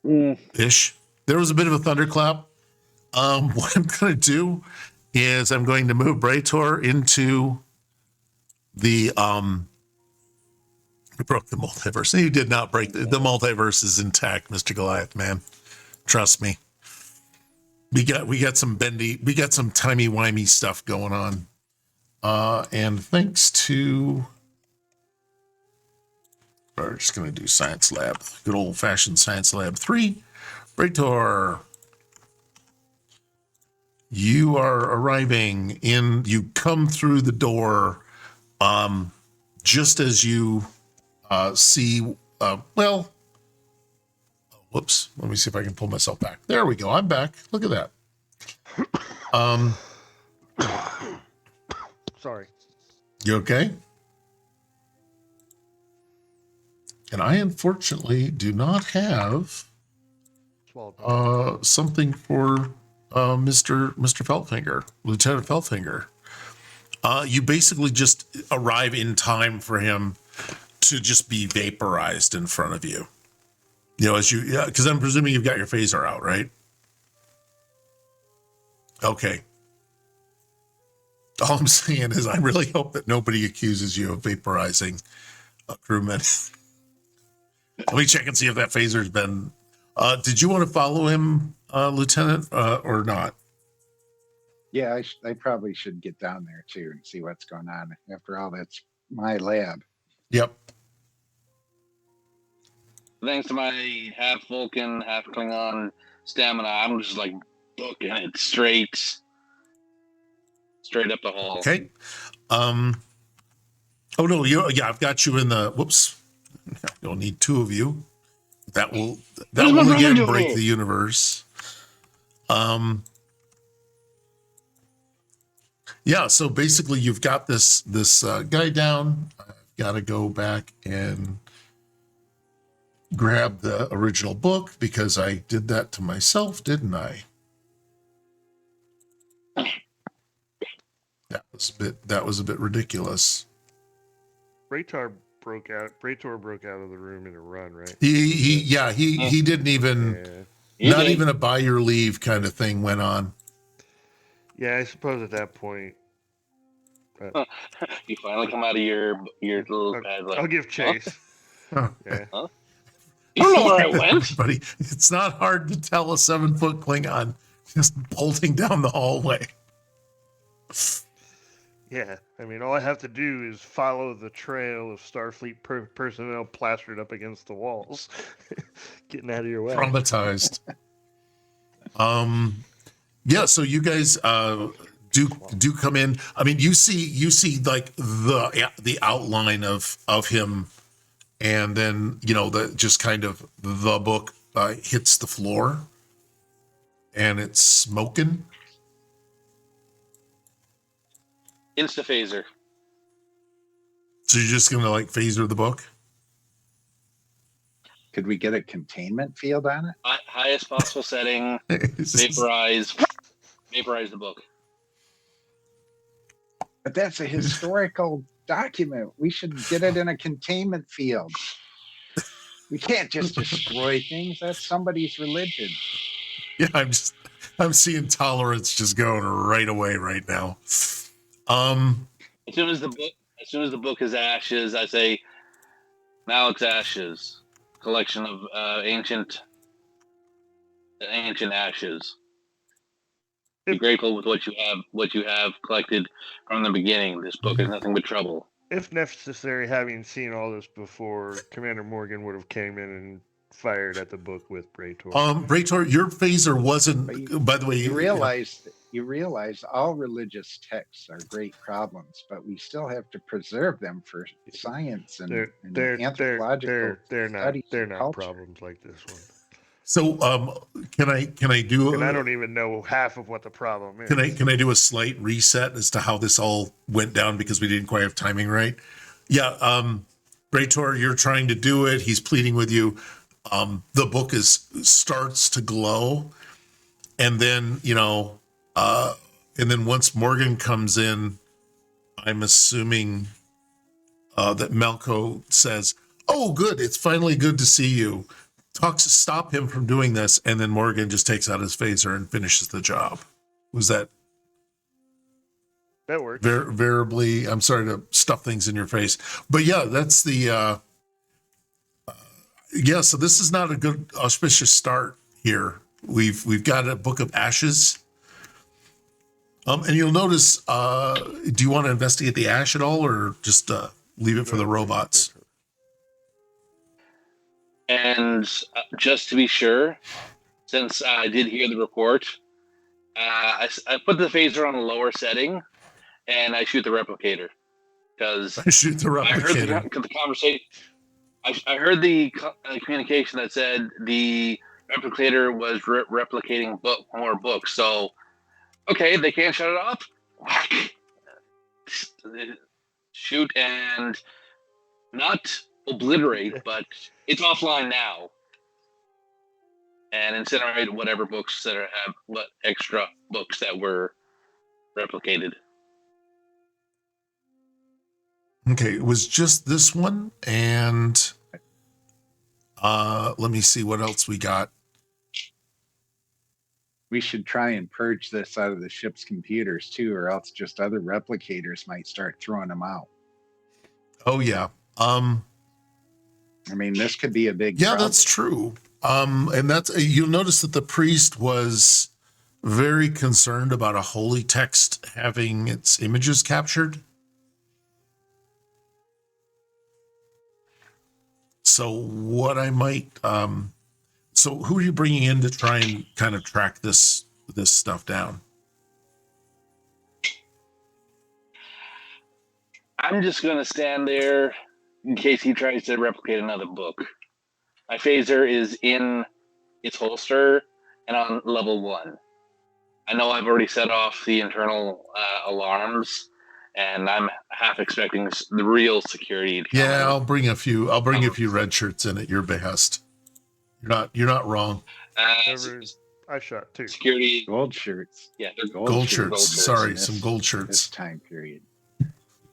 Speaker 3: Ish. There was a bit of a thunderclap. What I'm going to do is I'm going to move Brator into the he broke the multiverse. He did not break the multiverse is intact, Mr. Goliath, man. Trust me. We got some timey-wimey stuff going on. And thanks to we're just gonna do Science Lab, good old-fashioned Science Lab 3. Brator. You are arriving in, you come through the door just as you see, whoops, let me see if I can pull myself back. There we go, I'm back. Look at that.
Speaker 2: Sorry.
Speaker 3: You okay? And I unfortunately do not have
Speaker 2: Swallowed.
Speaker 3: something for Mr. Feltfinger, Lieutenant Feltfinger. You basically just arrive in time for him to just be vaporized in front of you. You know, because I'm presuming you've got your phaser out, right? Okay. All I'm saying is I really hope that nobody accuses you of vaporizing a crewman. Let me check and see if that phaser's been... did you want to follow him, Lieutenant, or not?
Speaker 5: Yeah, I probably should get down there too and see what's going on. After all, that's my lab.
Speaker 3: Yep.
Speaker 4: Thanks to my half Vulcan, half Klingon stamina, I'm just like booking it straight up the hall.
Speaker 3: Okay. Oh no, I've got you in the. Whoops. You'll need two of you. That will again break the universe. Yeah. So basically, you've got this guy down. I've got to go back and grab the original book because I did that to myself, didn't I? That was a bit ridiculous.
Speaker 2: Brator broke out of the room in a run, right?
Speaker 3: He didn't even even a buy your leave kind of thing went on.
Speaker 2: Yeah, I suppose at that point.
Speaker 4: You finally come out of your little pad.
Speaker 2: I'll give chase.
Speaker 3: Huh?
Speaker 2: Yeah.
Speaker 4: Huh? You don't know where I went.
Speaker 3: Everybody, it's not hard to tell a 7-foot Klingon just bolting down the hallway.
Speaker 2: Yeah, I mean, all I have to do is follow the trail of Starfleet personnel plastered up against the walls, getting out of your way.
Speaker 3: Traumatized. Yeah. So you guys do come in. I mean, you see like the outline of him, and then the just kind of the book hits the floor, and it's smoking.
Speaker 4: Insta-phaser.
Speaker 3: So you're just gonna like phaser the book?
Speaker 5: Could we get a containment field on it?
Speaker 4: Highest possible setting. Vaporize the book.
Speaker 5: But that's a historical document. We should get it in a containment field. We can't just destroy things. That's somebody's religion.
Speaker 3: Yeah, I'm seeing tolerance just going right away right now.
Speaker 4: As soon as the book is ashes, I say, now it's ashes. Collection of ancient ancient ashes. Be
Speaker 2: If
Speaker 4: grateful with what you have collected from the beginning. This book is nothing but trouble.
Speaker 2: if necessary, having seen all this before, Commander Morgan would have came in and fired at the book with Brator.
Speaker 3: Brator, your phaser wasn't.
Speaker 5: But
Speaker 3: By the way,
Speaker 5: you realize all religious texts are great problems, but we still have to preserve them for science and anthropological studies
Speaker 2: they're
Speaker 5: and
Speaker 2: not
Speaker 5: culture.
Speaker 2: problems like this one.
Speaker 3: So can I do?
Speaker 2: And I don't even know half of what the problem is.
Speaker 3: Can I do a slight reset as to how this all went down because we didn't quite have timing right? Yeah, Brator, you're trying to do it. He's pleading with you. The book starts to glow, and then and then once Morgan comes in, I'm assuming that Melko says, "Oh, good, it's finally good to see you." Stop him from doing this, and then Morgan just takes out his phaser and finishes the job. Was that
Speaker 2: works?
Speaker 3: Variably, I'm sorry to stuff things in your face, but yeah, that's the so this is not a good auspicious start here. We've got a book of ashes. And you'll notice, do you want to investigate the ash at all, or just leave it for the robots?
Speaker 4: And just to be sure, since I did hear the report, I put the phaser on a lower setting, and I shoot the replicator because
Speaker 3: Shoot the replicator.
Speaker 4: I heard the conversation. I heard the communication that said the replicator was replicating more books. So, okay, they can't shut it off. Shoot and not obliterate, but it's offline now. And incinerate whatever books that have what extra books that were replicated.
Speaker 3: Okay, it was just this one, and let me see what else we got.
Speaker 5: We should try and purge this out of the ship's computers too, or else just other replicators might start throwing them out.
Speaker 3: Oh yeah.
Speaker 5: I mean, this could be a big
Speaker 3: yeah,
Speaker 5: problem.
Speaker 3: that's true. And that's you'll notice that the priest was very concerned about a holy text having its images captured. So what I might so who are you bringing in to try and kind of track this stuff down?
Speaker 4: I'm just going to stand there in case he tries to replicate another book. My phaser is in its holster and on level 1. I know I've already set off the internal alarms, and I'm half expecting the real security to come in.
Speaker 3: I'll bring a few red shirts in at your behest. You're not wrong.
Speaker 2: I shot 2
Speaker 4: security
Speaker 5: gold shirts.
Speaker 4: Yeah,
Speaker 3: gold shirts. Sorry, some gold shirts.
Speaker 5: This time period.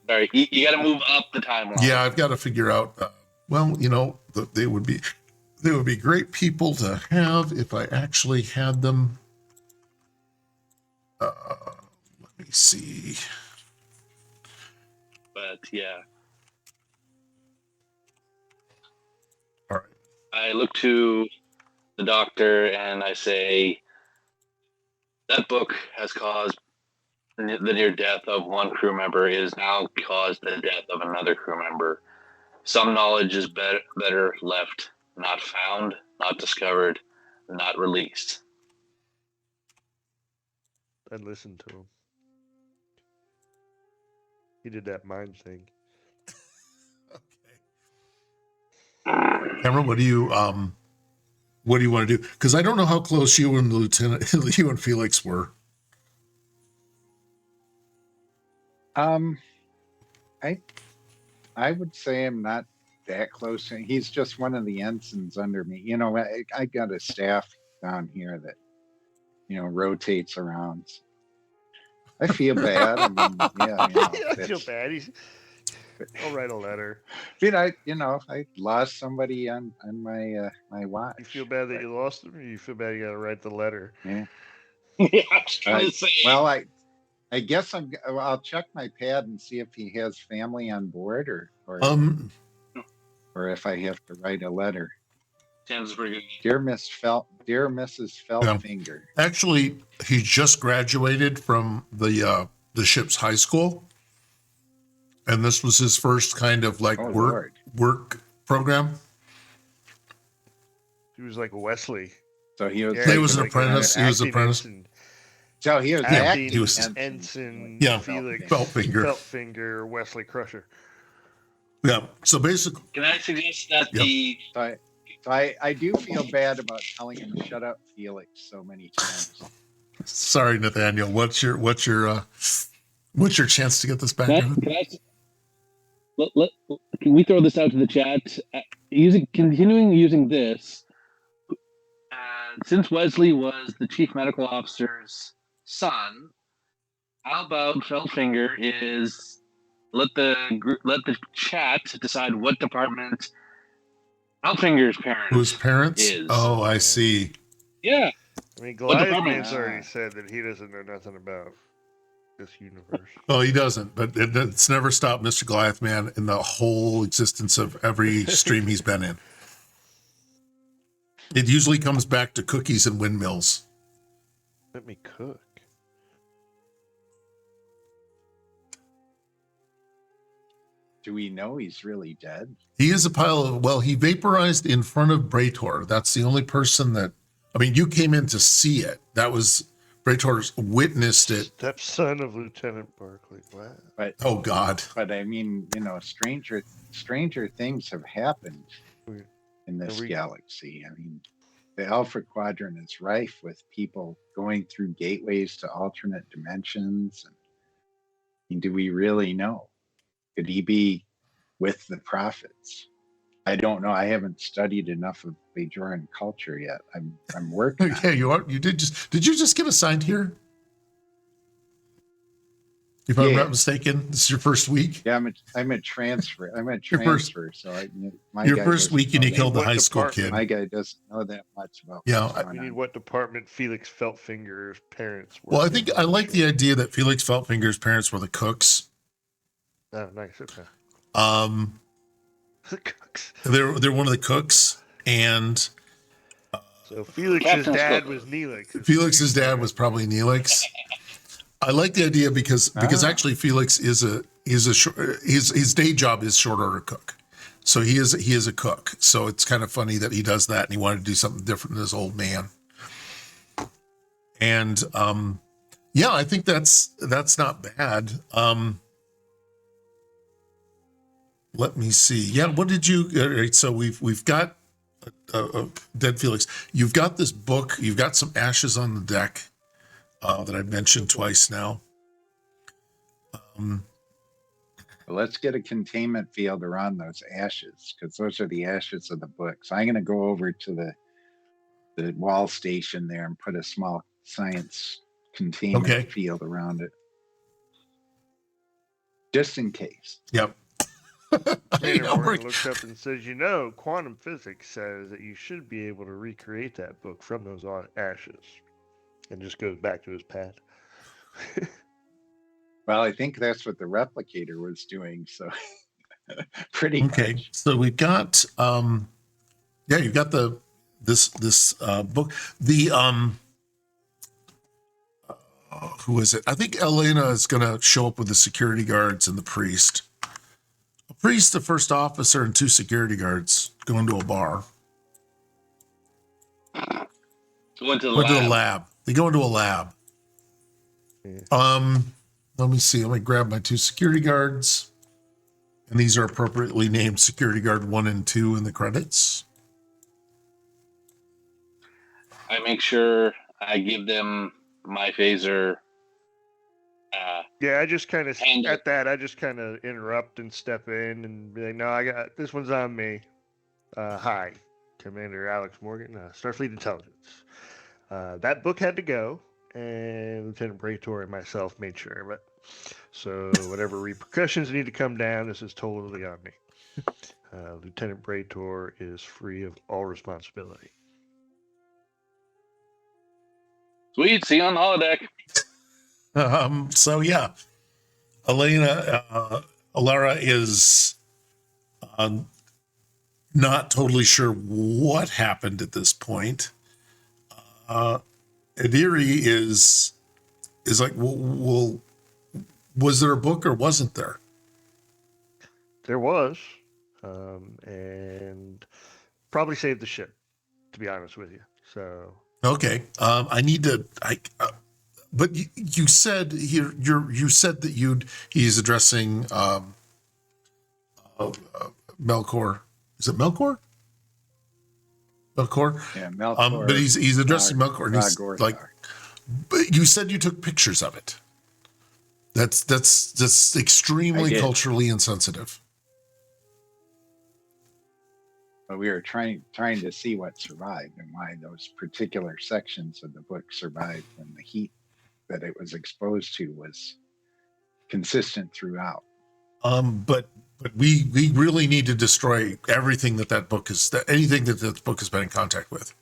Speaker 4: Sorry, you got to move up the timeline.
Speaker 3: Yeah, I've got to figure out. They would be great people to have if I actually had them. Let me see.
Speaker 4: But yeah.
Speaker 3: All right.
Speaker 4: I look to the doctor and I say, that book has caused the near death of one crew member. Is now caused the death of another crew member. Some knowledge is better left not found, not discovered, not released.
Speaker 2: I listened to him. He did that mind thing.
Speaker 3: Okay. Cameron, what do you want to do? Because I don't know how close you and Lieutenant, you and Felix were.
Speaker 5: I would say I'm not that close. He's just one of the ensigns under me. You know, I got a staff down here that, rotates around. I feel bad. I mean,
Speaker 2: I feel bad. I'll write a letter.
Speaker 5: But I lost somebody on my my watch.
Speaker 2: You feel bad that you lost him, or you feel bad you got to write the letter?
Speaker 5: Yeah.
Speaker 4: Yeah, I was trying to say.
Speaker 5: Well, I guess I'll check my pad and see if he has family on board or if I have to write a letter.
Speaker 4: Sounds pretty good.
Speaker 5: Dear Mrs. Feltfinger.
Speaker 3: Actually, he just graduated from the ship's high school, and this was his first kind of like
Speaker 5: Oh,
Speaker 3: work
Speaker 5: Lord.
Speaker 3: program.
Speaker 2: He was like Wesley.
Speaker 5: So he was.
Speaker 2: Yeah,
Speaker 3: He was an
Speaker 2: like
Speaker 3: apprentice. He was an
Speaker 2: acting
Speaker 3: apprentice.
Speaker 2: ensign.
Speaker 5: So he was
Speaker 3: Yeah,
Speaker 5: acting.
Speaker 3: he was-
Speaker 2: Ensign
Speaker 3: Yeah,
Speaker 2: Felix
Speaker 3: Feltfinger.
Speaker 2: Feltfinger, Wesley Crusher.
Speaker 3: Yeah. So basically,
Speaker 4: Can I suggest that
Speaker 3: Yep.
Speaker 5: So I do feel bad about telling him shut up, Felix, so many times.
Speaker 3: sorry, Nathaniel. What's your chance to get this back?
Speaker 6: Can we throw this out to the chat? Continuing using this, since Wesley was the chief medical officer's son, how about Feltfinger is let the chat decide what department Feltfinger's parents
Speaker 3: Whose parents?
Speaker 6: is.
Speaker 3: Oh, I see.
Speaker 6: Yeah.
Speaker 2: I mean,
Speaker 6: What
Speaker 2: Goliath
Speaker 6: department?
Speaker 2: Man's already said that he doesn't know nothing about this universe.
Speaker 3: Well, he doesn't, but it's never stopped Mr. Goliath Man in the whole existence of every stream he's been in. It usually comes back to cookies and windmills.
Speaker 2: Let me cook.
Speaker 5: Do we know he's really dead?
Speaker 3: He is a pile of, well, he vaporized in front of Brator. That's the only person that, I mean, you came in to see it. That was, Brator's witnessed it.
Speaker 2: Stepson of Lieutenant Barclay. Wow.
Speaker 5: But
Speaker 3: Oh, God.
Speaker 5: But I mean, stranger things have happened in this galaxy. I mean, the Alpha Quadrant is rife with people going through gateways to alternate dimensions. And I mean, do we really know? Could he be with the prophets? I don't know. I haven't studied enough of Bajoran culture yet. I'm working.
Speaker 3: Yeah, you are. Did you just get assigned here? If I'm not mistaken, this is your first week.
Speaker 5: Yeah, I'm a transfer. I'm a transfer.
Speaker 3: Your first week, and you killed the high school kid.
Speaker 5: My guy doesn't know that much about.
Speaker 2: We need what department Felix Feltfinger's parents were.
Speaker 3: Well, I think I like the idea that Felix Feltfinger's parents were the cooks.
Speaker 2: Oh, nice. Okay.
Speaker 3: The cooks. They're one of the cooks, and
Speaker 2: so Felix's dad was Neelix.
Speaker 3: Felix's dad was probably Neelix. I like the idea because actually Felix is his day job is short order cook, so he is a cook. So it's kind of funny that he does that, and he wanted to do something different than his old man. And yeah, I think that's not bad. Let me see. Yeah, what did you? Right, so we've got dead Felix. You've got this book. You've got some ashes on the deck that I've mentioned twice now.
Speaker 5: Let's get a containment field around those ashes, because those are the ashes of the book. So I'm going to go over to the wall station there and put a small science containment field around it, just in case.
Speaker 3: Yep.
Speaker 2: Morgan looks up and says, quantum physics says that you should be able to recreate that book from those ashes. And just goes back to his pad.
Speaker 5: Well, I think that's what the replicator was doing. So pretty much.
Speaker 3: So we've got you've got this book. The who is it? I think Elena is gonna show up with the security guards and the priest. A priest, the first officer, and 2 security guards going to a bar.
Speaker 4: Went to the
Speaker 3: lab. They go into a lab. Let me see. Let me grab my 2 security guards. And these are appropriately named security guard 1 and 2 in the credits.
Speaker 4: I make sure I give them my phaser.
Speaker 2: Yeah, I just kind of at that. I just kind of interrupt and step in and be like, "No, I got this one's on me." Hi, Commander Alex Morgan, Starfleet Intelligence. That book had to go, and Lieutenant Brator and myself made sure of it. So whatever repercussions need to come down, this is totally on me. Lieutenant Brator is free of all responsibility.
Speaker 4: Sweet, see you on the holodeck.
Speaker 3: So yeah, Elena, Alara is Not totally sure what happened at this point. Adiri is like, well, was there a book or wasn't there?
Speaker 2: There was, and probably saved the ship, to be honest with you. So
Speaker 3: Okay, I need to. But you said here, you said that he's addressing Melkor. Is it Melkor? Melkor.
Speaker 5: Yeah, Melkor.
Speaker 3: But he's addressing Melkor, and he's
Speaker 5: Ragorthar.
Speaker 3: like, but you said you took pictures of it. That's extremely culturally insensitive.
Speaker 5: But we were trying to see what survived and why those particular sections of the book survived when the heat that it was exposed to was consistent throughout.
Speaker 3: But we really need to destroy everything that book is, anything that book has been in contact with.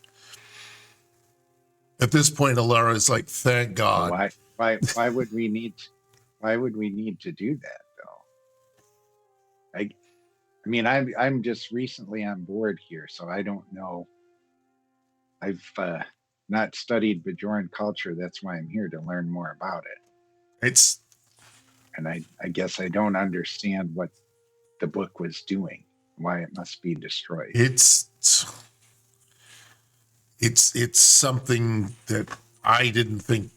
Speaker 3: At this point, Alara is like, thank God.
Speaker 5: Why would we need to do that though? I mean, I'm just recently on board here, so I don't know. I've not studied Bajoran culture. That's why I'm here, to learn more about it. And I guess I don't understand what the book was doing, why it must be destroyed.
Speaker 3: It's something that I didn't think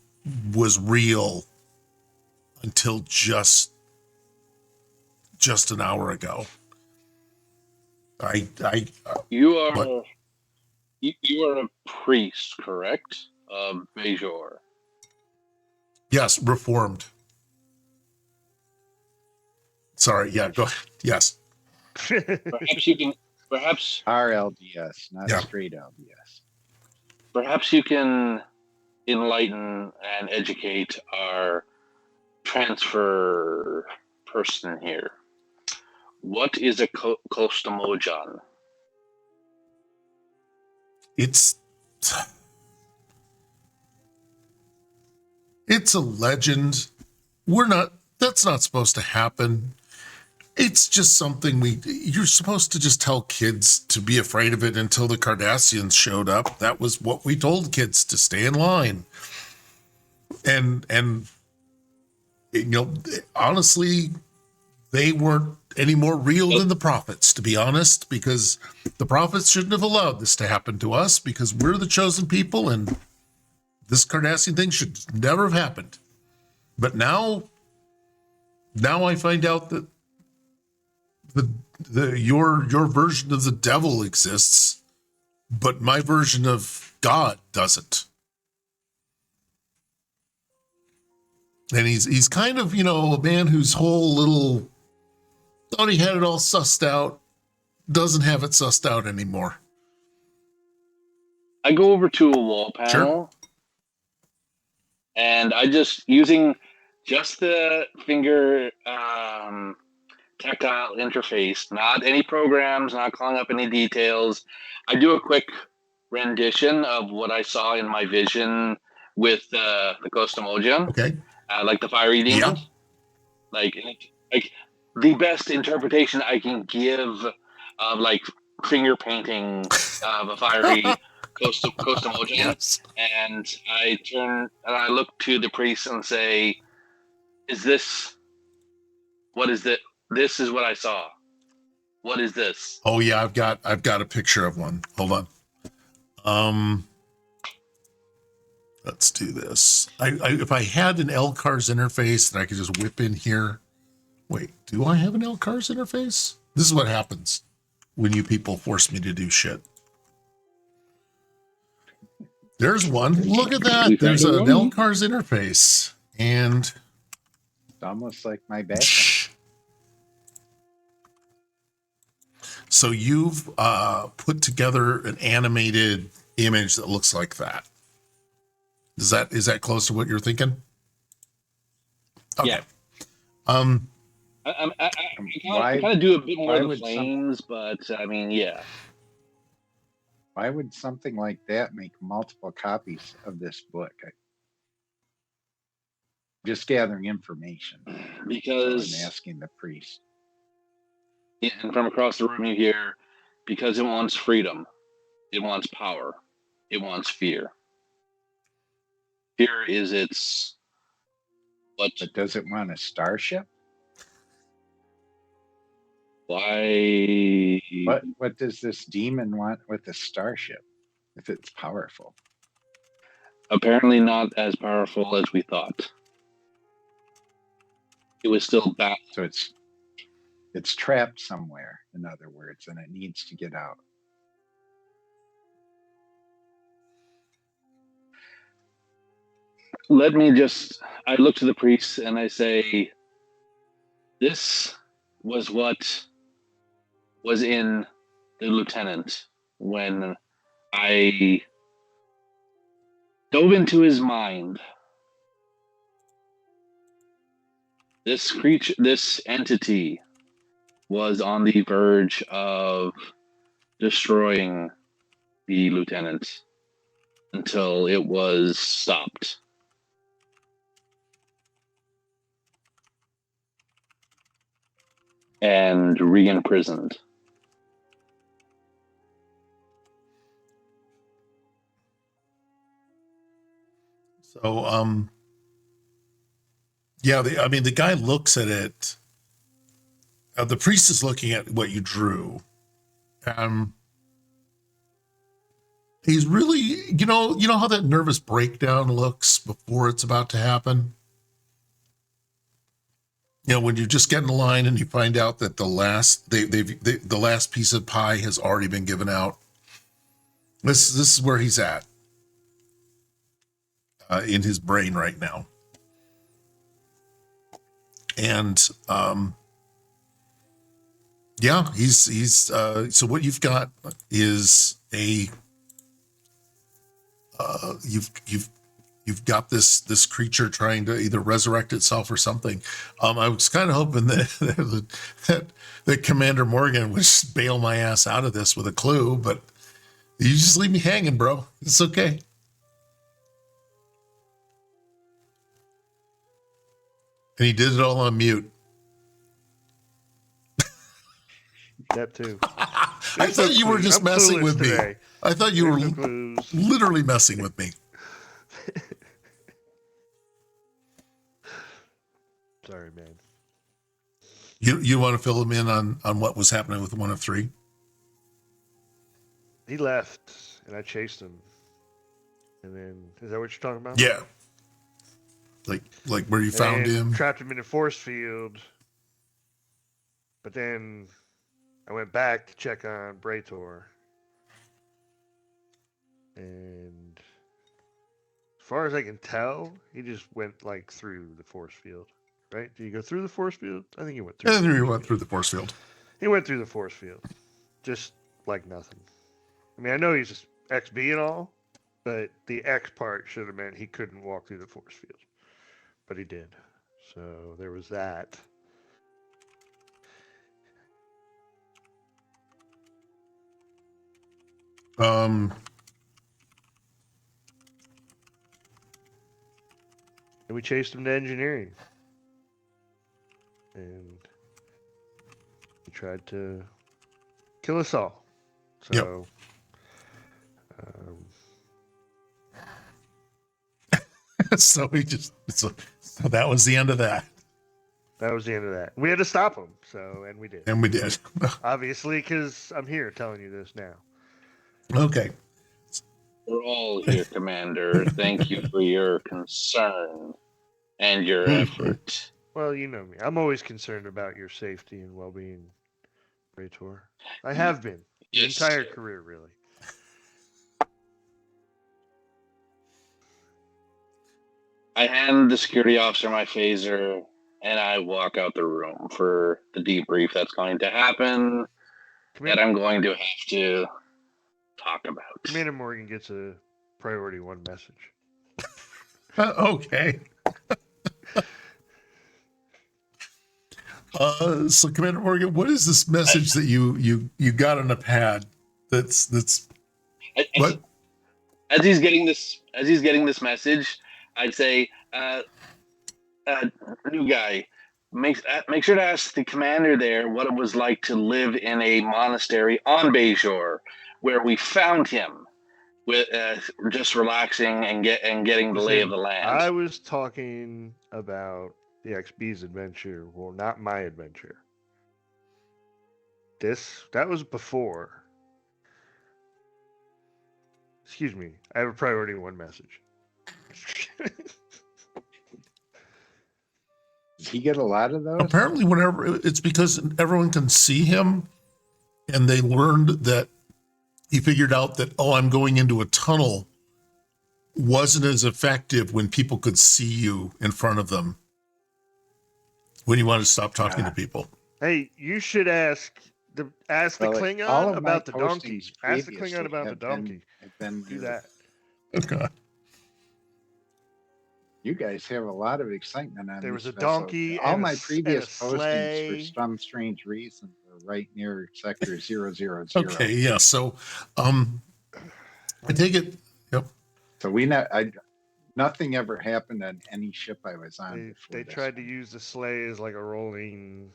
Speaker 3: was real until just an hour ago.
Speaker 6: You are a priest, correct? Of Bajor.
Speaker 3: Yes, reformed. Sorry, yeah, go ahead. Yes.
Speaker 6: Perhaps you can. Perhaps
Speaker 5: RLDS, not straight LDS.
Speaker 6: Perhaps you can enlighten and educate our transfer person here. What is a Kostamojan?
Speaker 3: It's a legend. That's not supposed to happen. It's just something you're supposed to just tell kids to be afraid of it until the Cardassians showed up. That was what we told kids, to stay in line. And you know, honestly, they weren't any more real than the prophets, to be honest, because the prophets shouldn't have allowed this to happen to us, because we're the chosen people and this Cardassian thing should never have happened. But now I find out that your version of the devil exists, but my version of God doesn't. And he's kind of, you know, a man whose whole little thought he had it all sussed out, doesn't have it sussed out anymore.
Speaker 6: I go over to a wall panel, and I just, using just the finger tactile interface, not any programs, not calling up any details. I do a quick rendition of what I saw in my vision with the Kostamojan.
Speaker 3: Okay.
Speaker 6: Like the fiery demons.
Speaker 3: Yeah.
Speaker 6: Like the best interpretation I can give of like finger painting of a fiery Kostamojan.
Speaker 3: Yes.
Speaker 6: And I turn and I look to the priest and say, what is it? This is what I saw. What is this?
Speaker 3: Oh yeah, I've got a picture of one. Hold on. Let's do this. If I had an LCARS interface that I could just whip in here. Wait, do I have an LCARS interface? This is what happens when you people force me to do shit. There's one. Look at that. There's an LCARS interface. And
Speaker 5: it's almost like my background.
Speaker 3: So you've put together an animated image that looks like that. Is that close to what you're thinking? Okay.
Speaker 6: Yeah. I kind of do a bit more of the flames, but I mean, yeah.
Speaker 5: Why would something like that make multiple copies of this book? Just gathering information.
Speaker 6: Because
Speaker 5: I'm asking the priest.
Speaker 6: Yeah, and from across the room you hear, because it wants freedom. It wants power. It wants fear. Fear is its what?
Speaker 5: But does it want a starship?
Speaker 6: Why?
Speaker 5: What does this demon want with a starship if it's powerful?
Speaker 6: Apparently not as powerful as we thought. It was still bad.
Speaker 5: So it's trapped somewhere, in other words, and it needs to get out.
Speaker 6: I look to the priest and I say, this was what was in the lieutenant when I dove into his mind. This creature, this entity, was on the verge of destroying the lieutenant until it was stopped. And re-imprisoned.
Speaker 3: So, yeah, the guy looks at it. The priest is looking at what you drew. He's really, you know how that nervous breakdown looks before it's about to happen? You know, when you just get in line and you find out that the last piece of pie has already been given out. This is where he's at in his brain right now. And yeah, he's so what you've got is you've got this creature trying to either resurrect itself or something. I was kind of hoping that Commander Morgan would just bail my ass out of this with a clue, but you just leave me hanging, bro. It's okay. And he did it all on mute.
Speaker 2: That too.
Speaker 3: I thought you were just messing with me. I thought you were literally messing with me.
Speaker 2: Sorry, man.
Speaker 3: You want to fill him in on what was happening with 1 of 3?
Speaker 2: He left, and I chased him. And then, is that what you're talking about?
Speaker 3: Yeah. Like where you found him?
Speaker 2: Trapped him in a force field. But then I went back to check on Brator. And as far as I can tell, he just went like through the force field. Right? Did he go through the force field? I think he went through.
Speaker 3: I think he went through the force field.
Speaker 2: He went through the force field. Just like nothing. I mean, I know he's just XB and all, but the X part should have meant he couldn't walk through the force field. But he did. So there was that. And we chased him to engineering. And he tried to kill us all. So,
Speaker 3: so that was the end of that.
Speaker 2: That was the end of that. We had to stop him. And we did.
Speaker 3: And we did.
Speaker 2: Obviously, because I'm here telling you this now.
Speaker 3: Okay.
Speaker 6: We're all here, Commander. Thank you for your concern and your effort.
Speaker 2: Well, you know me. I'm always concerned about your safety and well-being, Brator. I have been. The entire career, really.
Speaker 6: I hand the security officer my phaser, and I walk out the room for the debrief that's going to happen, that I'm going to have to talk about.
Speaker 2: Commander Morgan gets a priority 1 message.
Speaker 3: Okay. So Commander Morgan, what is this message that you got on a pad? That's what?
Speaker 6: As he's getting this message, I'd say, new guy, make sure to ask the commander there what it was like to live in a monastery on Bajor, where we found him with just relaxing and getting the lay of the land.
Speaker 2: I was talking about the XB's adventure. Well, not my adventure. That was before. Excuse me. I have a priority one message.
Speaker 5: Does he get a lot of those?
Speaker 3: Apparently, whenever it's because everyone can see him, and they learned that he figured out that, oh, I'm going into a tunnel wasn't as effective when people could see you in front of them when you want to stop talking to people.
Speaker 2: Hey, you should ask the Klingon about the donkey. Ask the Klingon about the donkey. Do that.
Speaker 3: Okay.
Speaker 5: You guys have a lot of excitement on
Speaker 2: There was
Speaker 5: this
Speaker 2: a
Speaker 5: vessel.
Speaker 2: donkey
Speaker 5: All
Speaker 2: and
Speaker 5: my
Speaker 2: a
Speaker 5: previous
Speaker 2: sleigh.
Speaker 5: postings, for some strange reason, were right near sector 000.
Speaker 3: Okay, yeah. So, I take it. Yep.
Speaker 5: So nothing ever happened on any ship I was on.
Speaker 2: They tried to use the sleigh as like a rolling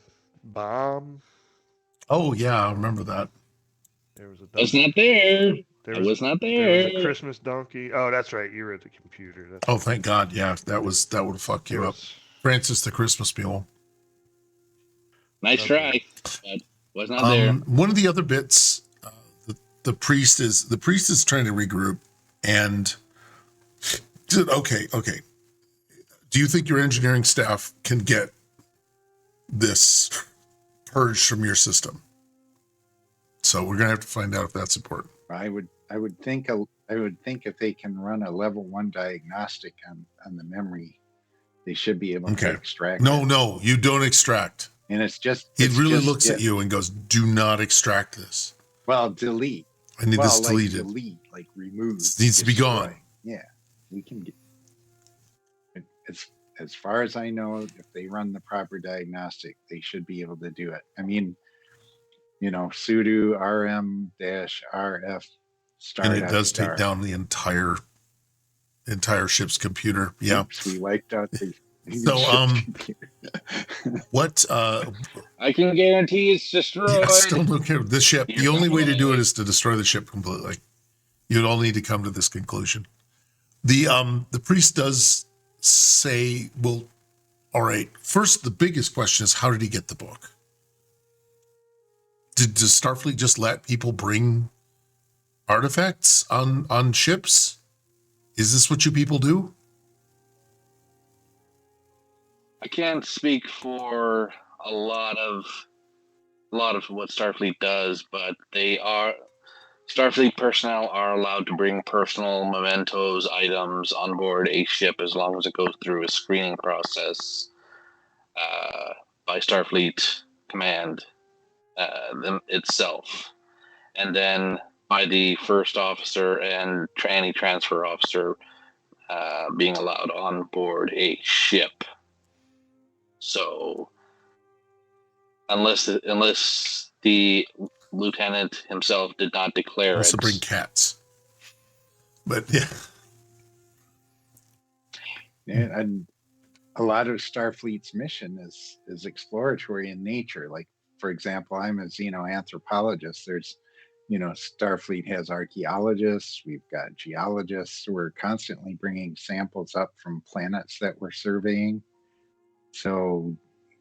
Speaker 2: bomb.
Speaker 3: Oh yeah, I remember that.
Speaker 2: There was a
Speaker 6: I was
Speaker 2: donkey.
Speaker 6: not there.
Speaker 2: There
Speaker 6: I
Speaker 2: was
Speaker 6: was not
Speaker 2: There
Speaker 6: there.
Speaker 2: was a Christmas donkey. Oh, that's right. You were at the computer. That's
Speaker 3: Oh, thank God. Yeah, that would fuck you up. Francis the Christmas Mule.
Speaker 6: Nice
Speaker 2: Okay.
Speaker 6: try, but was not there.
Speaker 3: One of the other bits, the priest is trying to regroup, and okay. Do you think your engineering staff can get this purged from your system? So we're gonna have to find out if that's important.
Speaker 5: I would think if they can run a level 1 diagnostic on the memory, they should be able to extract.
Speaker 3: No, you don't extract.
Speaker 5: And
Speaker 3: he really looks at you and goes, "Do not extract this."
Speaker 5: Well, delete.
Speaker 3: I need this deleted.
Speaker 5: Delete, like remove.
Speaker 3: It needs to be gone.
Speaker 5: Yeah, we can get. As far as I know, if they run the proper diagnostic, they should be able to do it. I mean, sudo rm-rf star.
Speaker 3: And it does take down the entire ship's computer. Yeah.
Speaker 5: Oops, we wiped out the.
Speaker 3: So what?
Speaker 6: I can guarantee it's destroyed.
Speaker 3: Yeah, still no care. The ship. The only way to do it is to destroy the ship completely. You'd all need to come to this conclusion. The priest does say, well, all right. First, the biggest question is, how did he get the book? Does Starfleet just let people bring artifacts on ships? Is this what you people do?
Speaker 6: I can't speak for a lot of what Starfleet does, but Starfleet personnel are allowed to bring personal mementos, items on board a ship as long as it goes through a screening process by Starfleet Command itself, and then by the first officer and any transfer officer being allowed on board a ship. So, unless the lieutenant himself did not declare
Speaker 3: Also
Speaker 6: it.
Speaker 3: bring cats. But yeah.
Speaker 5: And a lot of Starfleet's mission is exploratory in nature. Like, for example, I'm a xenoanthropologist. There's, Starfleet has archaeologists. We've got geologists. We're constantly bringing samples up from planets that we're surveying. So,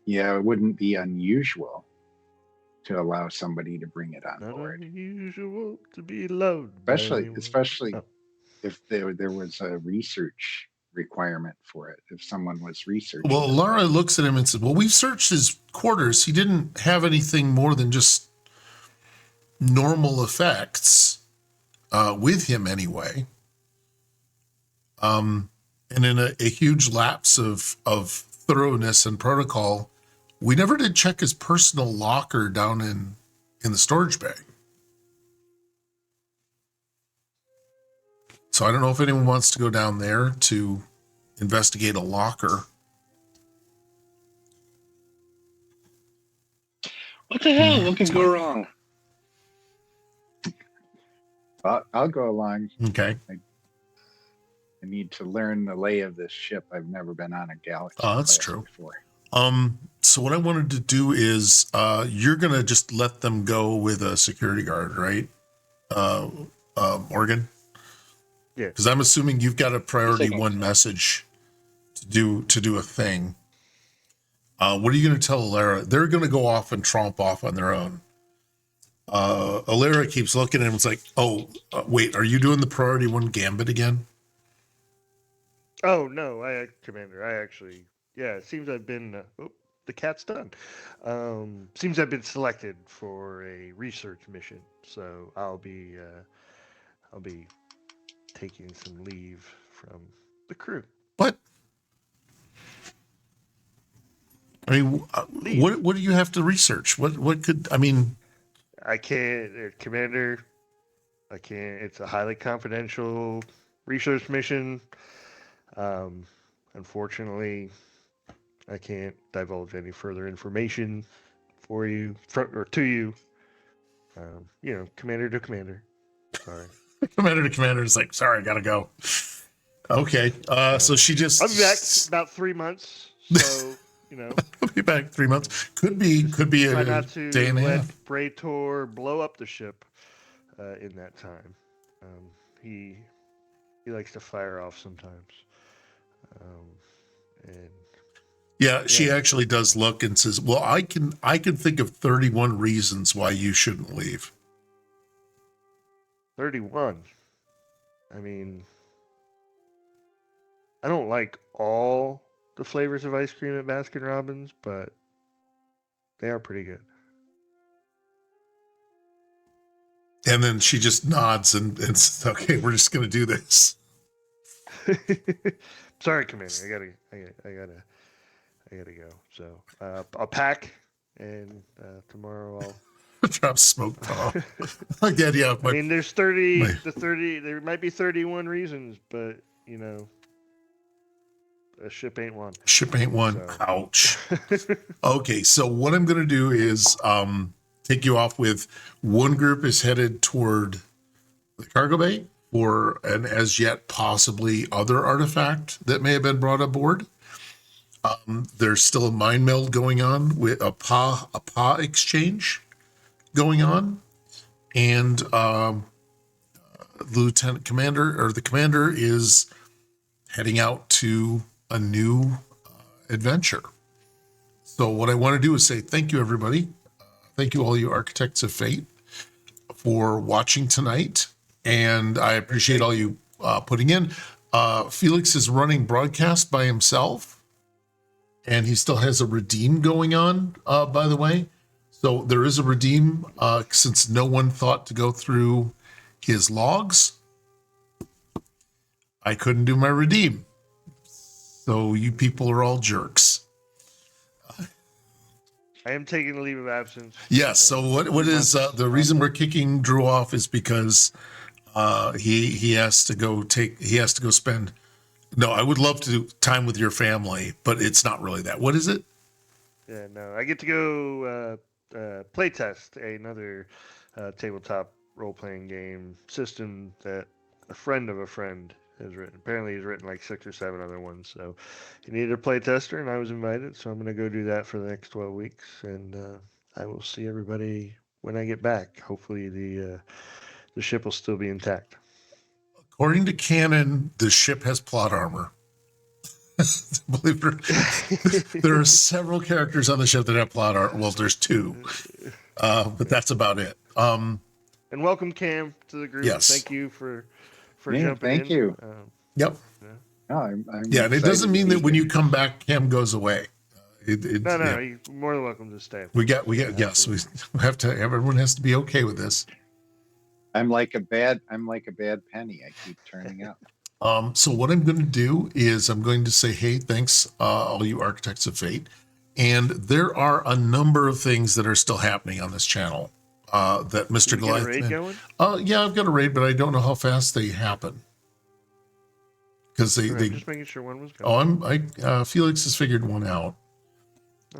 Speaker 5: yeah, it wouldn't be unusual to allow somebody to bring it on board.
Speaker 2: Not unusual to be loved.
Speaker 5: Especially if there was a research requirement for it, if someone was researching.
Speaker 3: Well, Laura looks at him and says, well, we've searched his quarters. He didn't have anything more than just normal effects with him anyway. And in a huge lapse of thoroughness and protocol, we never did check his personal locker down in the storage bay. So I don't know if anyone wants to go down there to investigate a locker.
Speaker 6: What the hell? What could go wrong?
Speaker 5: I'll go along.
Speaker 3: Okay.
Speaker 5: I need to learn the lay of this ship. I've never been on a galaxy.
Speaker 3: Oh, that's true.
Speaker 5: Before.
Speaker 3: So what I wanted to do is, you're gonna just let them go with a security guard, right? Morgan,
Speaker 2: Yeah.
Speaker 3: because I'm assuming you've got a priority
Speaker 6: taking
Speaker 3: one message to do a thing. What are you going to tell Alara? They're going to go off and tromp off on their own. Alara keeps looking at him. It's like, oh, wait, are you doing the priority one gambit again?
Speaker 2: Oh no, Commander. I actually, yeah. It seems I've been. The cat's done. Seems I've been selected for a research mission, so I'll be taking some leave from the crew.
Speaker 3: But I mean, what do you have to research? What could I mean?
Speaker 2: I can't, Commander. I can't. It's a highly confidential research mission. Unfortunately, I can't divulge any further information for you or to you. Commander to commander. Sorry.
Speaker 3: Commander to commander is like, sorry, I gotta go. Okay. So she just.
Speaker 2: I'll be back about 3 months. So
Speaker 3: I'll be back 3 months. Could be
Speaker 2: try
Speaker 3: a
Speaker 2: not to
Speaker 3: day and a
Speaker 2: let
Speaker 3: half.
Speaker 2: Brator blow up the ship in that time. He likes to fire off sometimes. And
Speaker 3: Yeah, she actually does look and says, "Well, I can think of 31 reasons why you shouldn't leave."
Speaker 2: 31. I mean, I don't like all the flavors of ice cream at Baskin Robbins, but they are pretty good.
Speaker 3: And then she just nods and says, "Okay, we're just going to do this."
Speaker 2: Sorry, Commander. I gotta go. So I'll pack, and tomorrow I'll
Speaker 3: Drop smoke bomb. Again, yeah.
Speaker 2: I mean, there's 30. There might be 31 reasons, but a ship ain't one.
Speaker 3: Ship ain't one.
Speaker 2: So.
Speaker 3: Ouch. Okay, so what I'm going to do is take you off with one group is headed toward the cargo bay for an as yet possibly other artifact that may have been brought aboard. There's still a mind meld going on with a PA exchange going on, and Lieutenant Commander or the commander is heading out to a new adventure. So what I want to do is say thank you, everybody. Thank you, all you architects of fate, for watching tonight, and I appreciate all you putting in. Felix is running broadcast by himself, and he still has a redeem going on, by the way. So there is a redeem, since no one thought to go through his logs. I couldn't do my redeem. So you people are all jerks.
Speaker 2: I am taking a leave of absence.
Speaker 3: Yes. So what is the reason we're kicking Drew off is because he has to go spend. No, I would love to do time with your family, but it's not really that. What is it?
Speaker 2: Yeah, no, I get to go play test another tabletop role-playing game system that a friend of a friend has written. Apparently, he's written like 6 or 7 other ones. So he needed a play tester, and I was invited. So I'm going to go do that for the next 12 weeks, and I will see everybody when I get back. Hopefully, the ship will still be intact.
Speaker 3: According to canon, the ship has plot armor. Believe it, there are several characters on the ship that have plot armor. Well, there's 2, but that's about it.
Speaker 2: And welcome, Cam, to the group.
Speaker 3: Yes.
Speaker 2: Thank you for jumping in.
Speaker 5: Thank you.
Speaker 3: Yep.
Speaker 5: No, I'm
Speaker 3: Yeah, and it doesn't
Speaker 5: excited
Speaker 3: mean
Speaker 5: to
Speaker 3: that
Speaker 5: be
Speaker 3: when
Speaker 5: here.
Speaker 3: you come back, Cam goes away.
Speaker 2: No,
Speaker 3: yeah.
Speaker 2: you're more than welcome to stay.
Speaker 3: We get. Yes, we have to. Everyone has to be okay with this.
Speaker 5: I'm like a bad penny. I keep turning up.
Speaker 3: So what I'm going to do is I'm going to say, hey, thanks, all you architects of fate. And there are a number of things that are still happening on this channel that Mr.
Speaker 2: You get a
Speaker 3: Goliath.
Speaker 2: raid going?
Speaker 3: Yeah, I've got a raid, but I don't know how fast they happen. Because
Speaker 2: All right,
Speaker 3: they
Speaker 2: just making sure one was going.
Speaker 3: Felix has figured one out.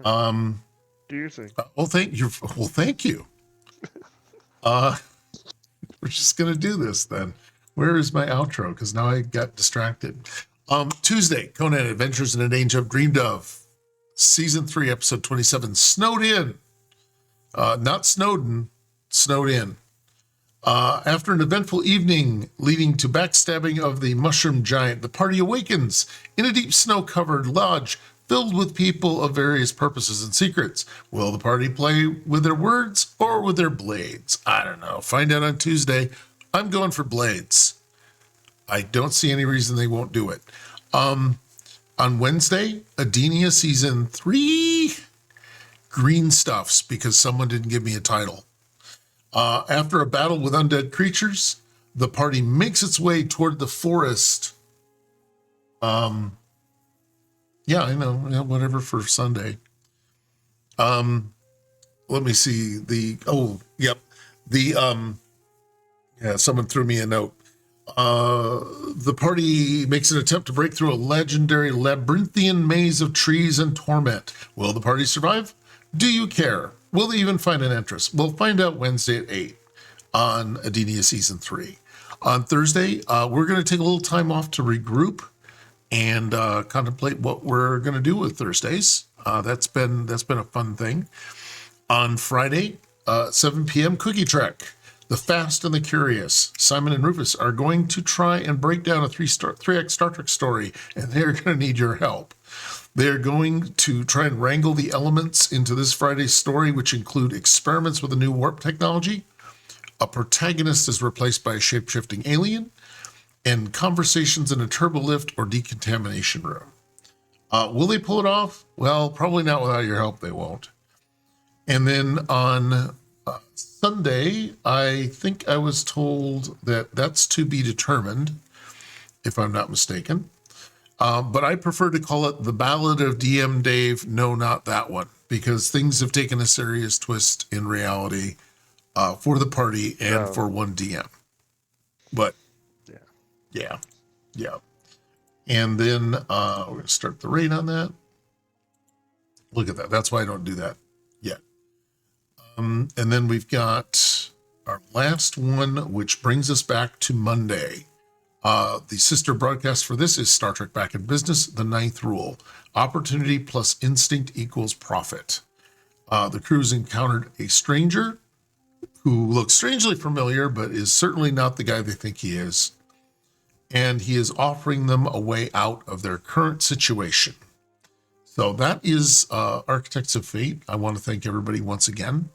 Speaker 2: Do your thing.
Speaker 3: Thank you. We're just gonna do this then. Where is my outro? Because now I got distracted. Tuesday, Conan Adventures in a Danger of Dreamed of. Season 3, Episode 27, Snowed In. Not Snowden, Snowed In. After an eventful evening leading to backstabbing of the mushroom giant, the party awakens in a deep snow-covered lodge filled with people of various purposes and secrets. Will the party play with their words or with their blades? I don't know. Find out on Tuesday. I'm going for blades. I don't see any reason they won't do it. On Wednesday, Adenia Season 3, Green Stuffs, because someone didn't give me a title. After a battle with undead creatures, the party makes its way toward the forest. Yeah, I know, whatever for Sunday. Let me see someone threw me a note. The party makes an attempt to break through a legendary labyrinthian maze of trees and torment. Will the party survive? Do you care? Will they even find an entrance? We'll find out Wednesday at 8 on Adenia Season 3. On Thursday, we're going to take a little time off to regroup and contemplate what we're going to do with Thursdays. That's been a fun thing. On Friday, 7 p.m., Cookie Trek. The Fast and the Curious, Simon and Rufus, are going to try and break down a 3-act Star Trek story, and they're going to need your help. They're going to try and wrangle the elements into this Friday's story, which include experiments with a new warp technology, a protagonist is replaced by a shape-shifting alien, and conversations in a turbolift or decontamination room. Will they pull it off? Well, probably not without your help, they won't. And then on Sunday, I think I was told that that's to be determined, if I'm not mistaken. But I prefer to call it the Ballad of DM Dave. No, not that one, because things have taken a serious twist in reality for the party and for one DM. But yeah. And then we're going to start the raid on that. Look at that. That's why I don't do that yet. And then we've got our last one, which brings us back to Monday. The sister broadcast for this is Star Trek Back in Business, the 9th rule. Opportunity plus instinct equals profit. The crew's encountered a stranger who looks strangely familiar, but is certainly not the guy they think he is. And he is offering them a way out of their current situation. So that is Architects of Fate. I want to thank everybody once again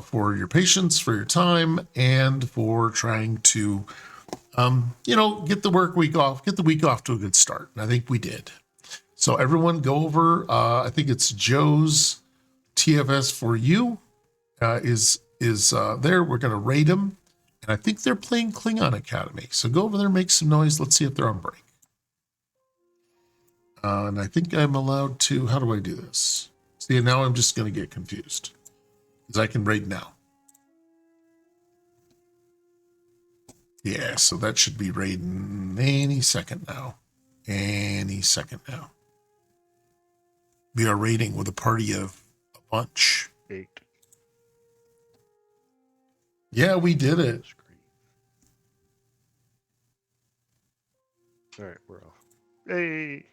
Speaker 3: for your patience, for your time, and for trying to, get the week off to a good start. And I think we did. So everyone go over, I think it's Joe's TFS for you is there. We're going to raid them. And I think they're playing Klingon Academy. So go over there, make some noise. Let's see if they're on break. And I think I'm allowed to, how do I do this? See, now I'm just going to get confused. Because I can raid now. Yeah, so that should be raiding any second now. We are raiding with a party of a bunch.
Speaker 2: 8.
Speaker 3: Yeah, we did it.
Speaker 2: All right, we're off. Hey.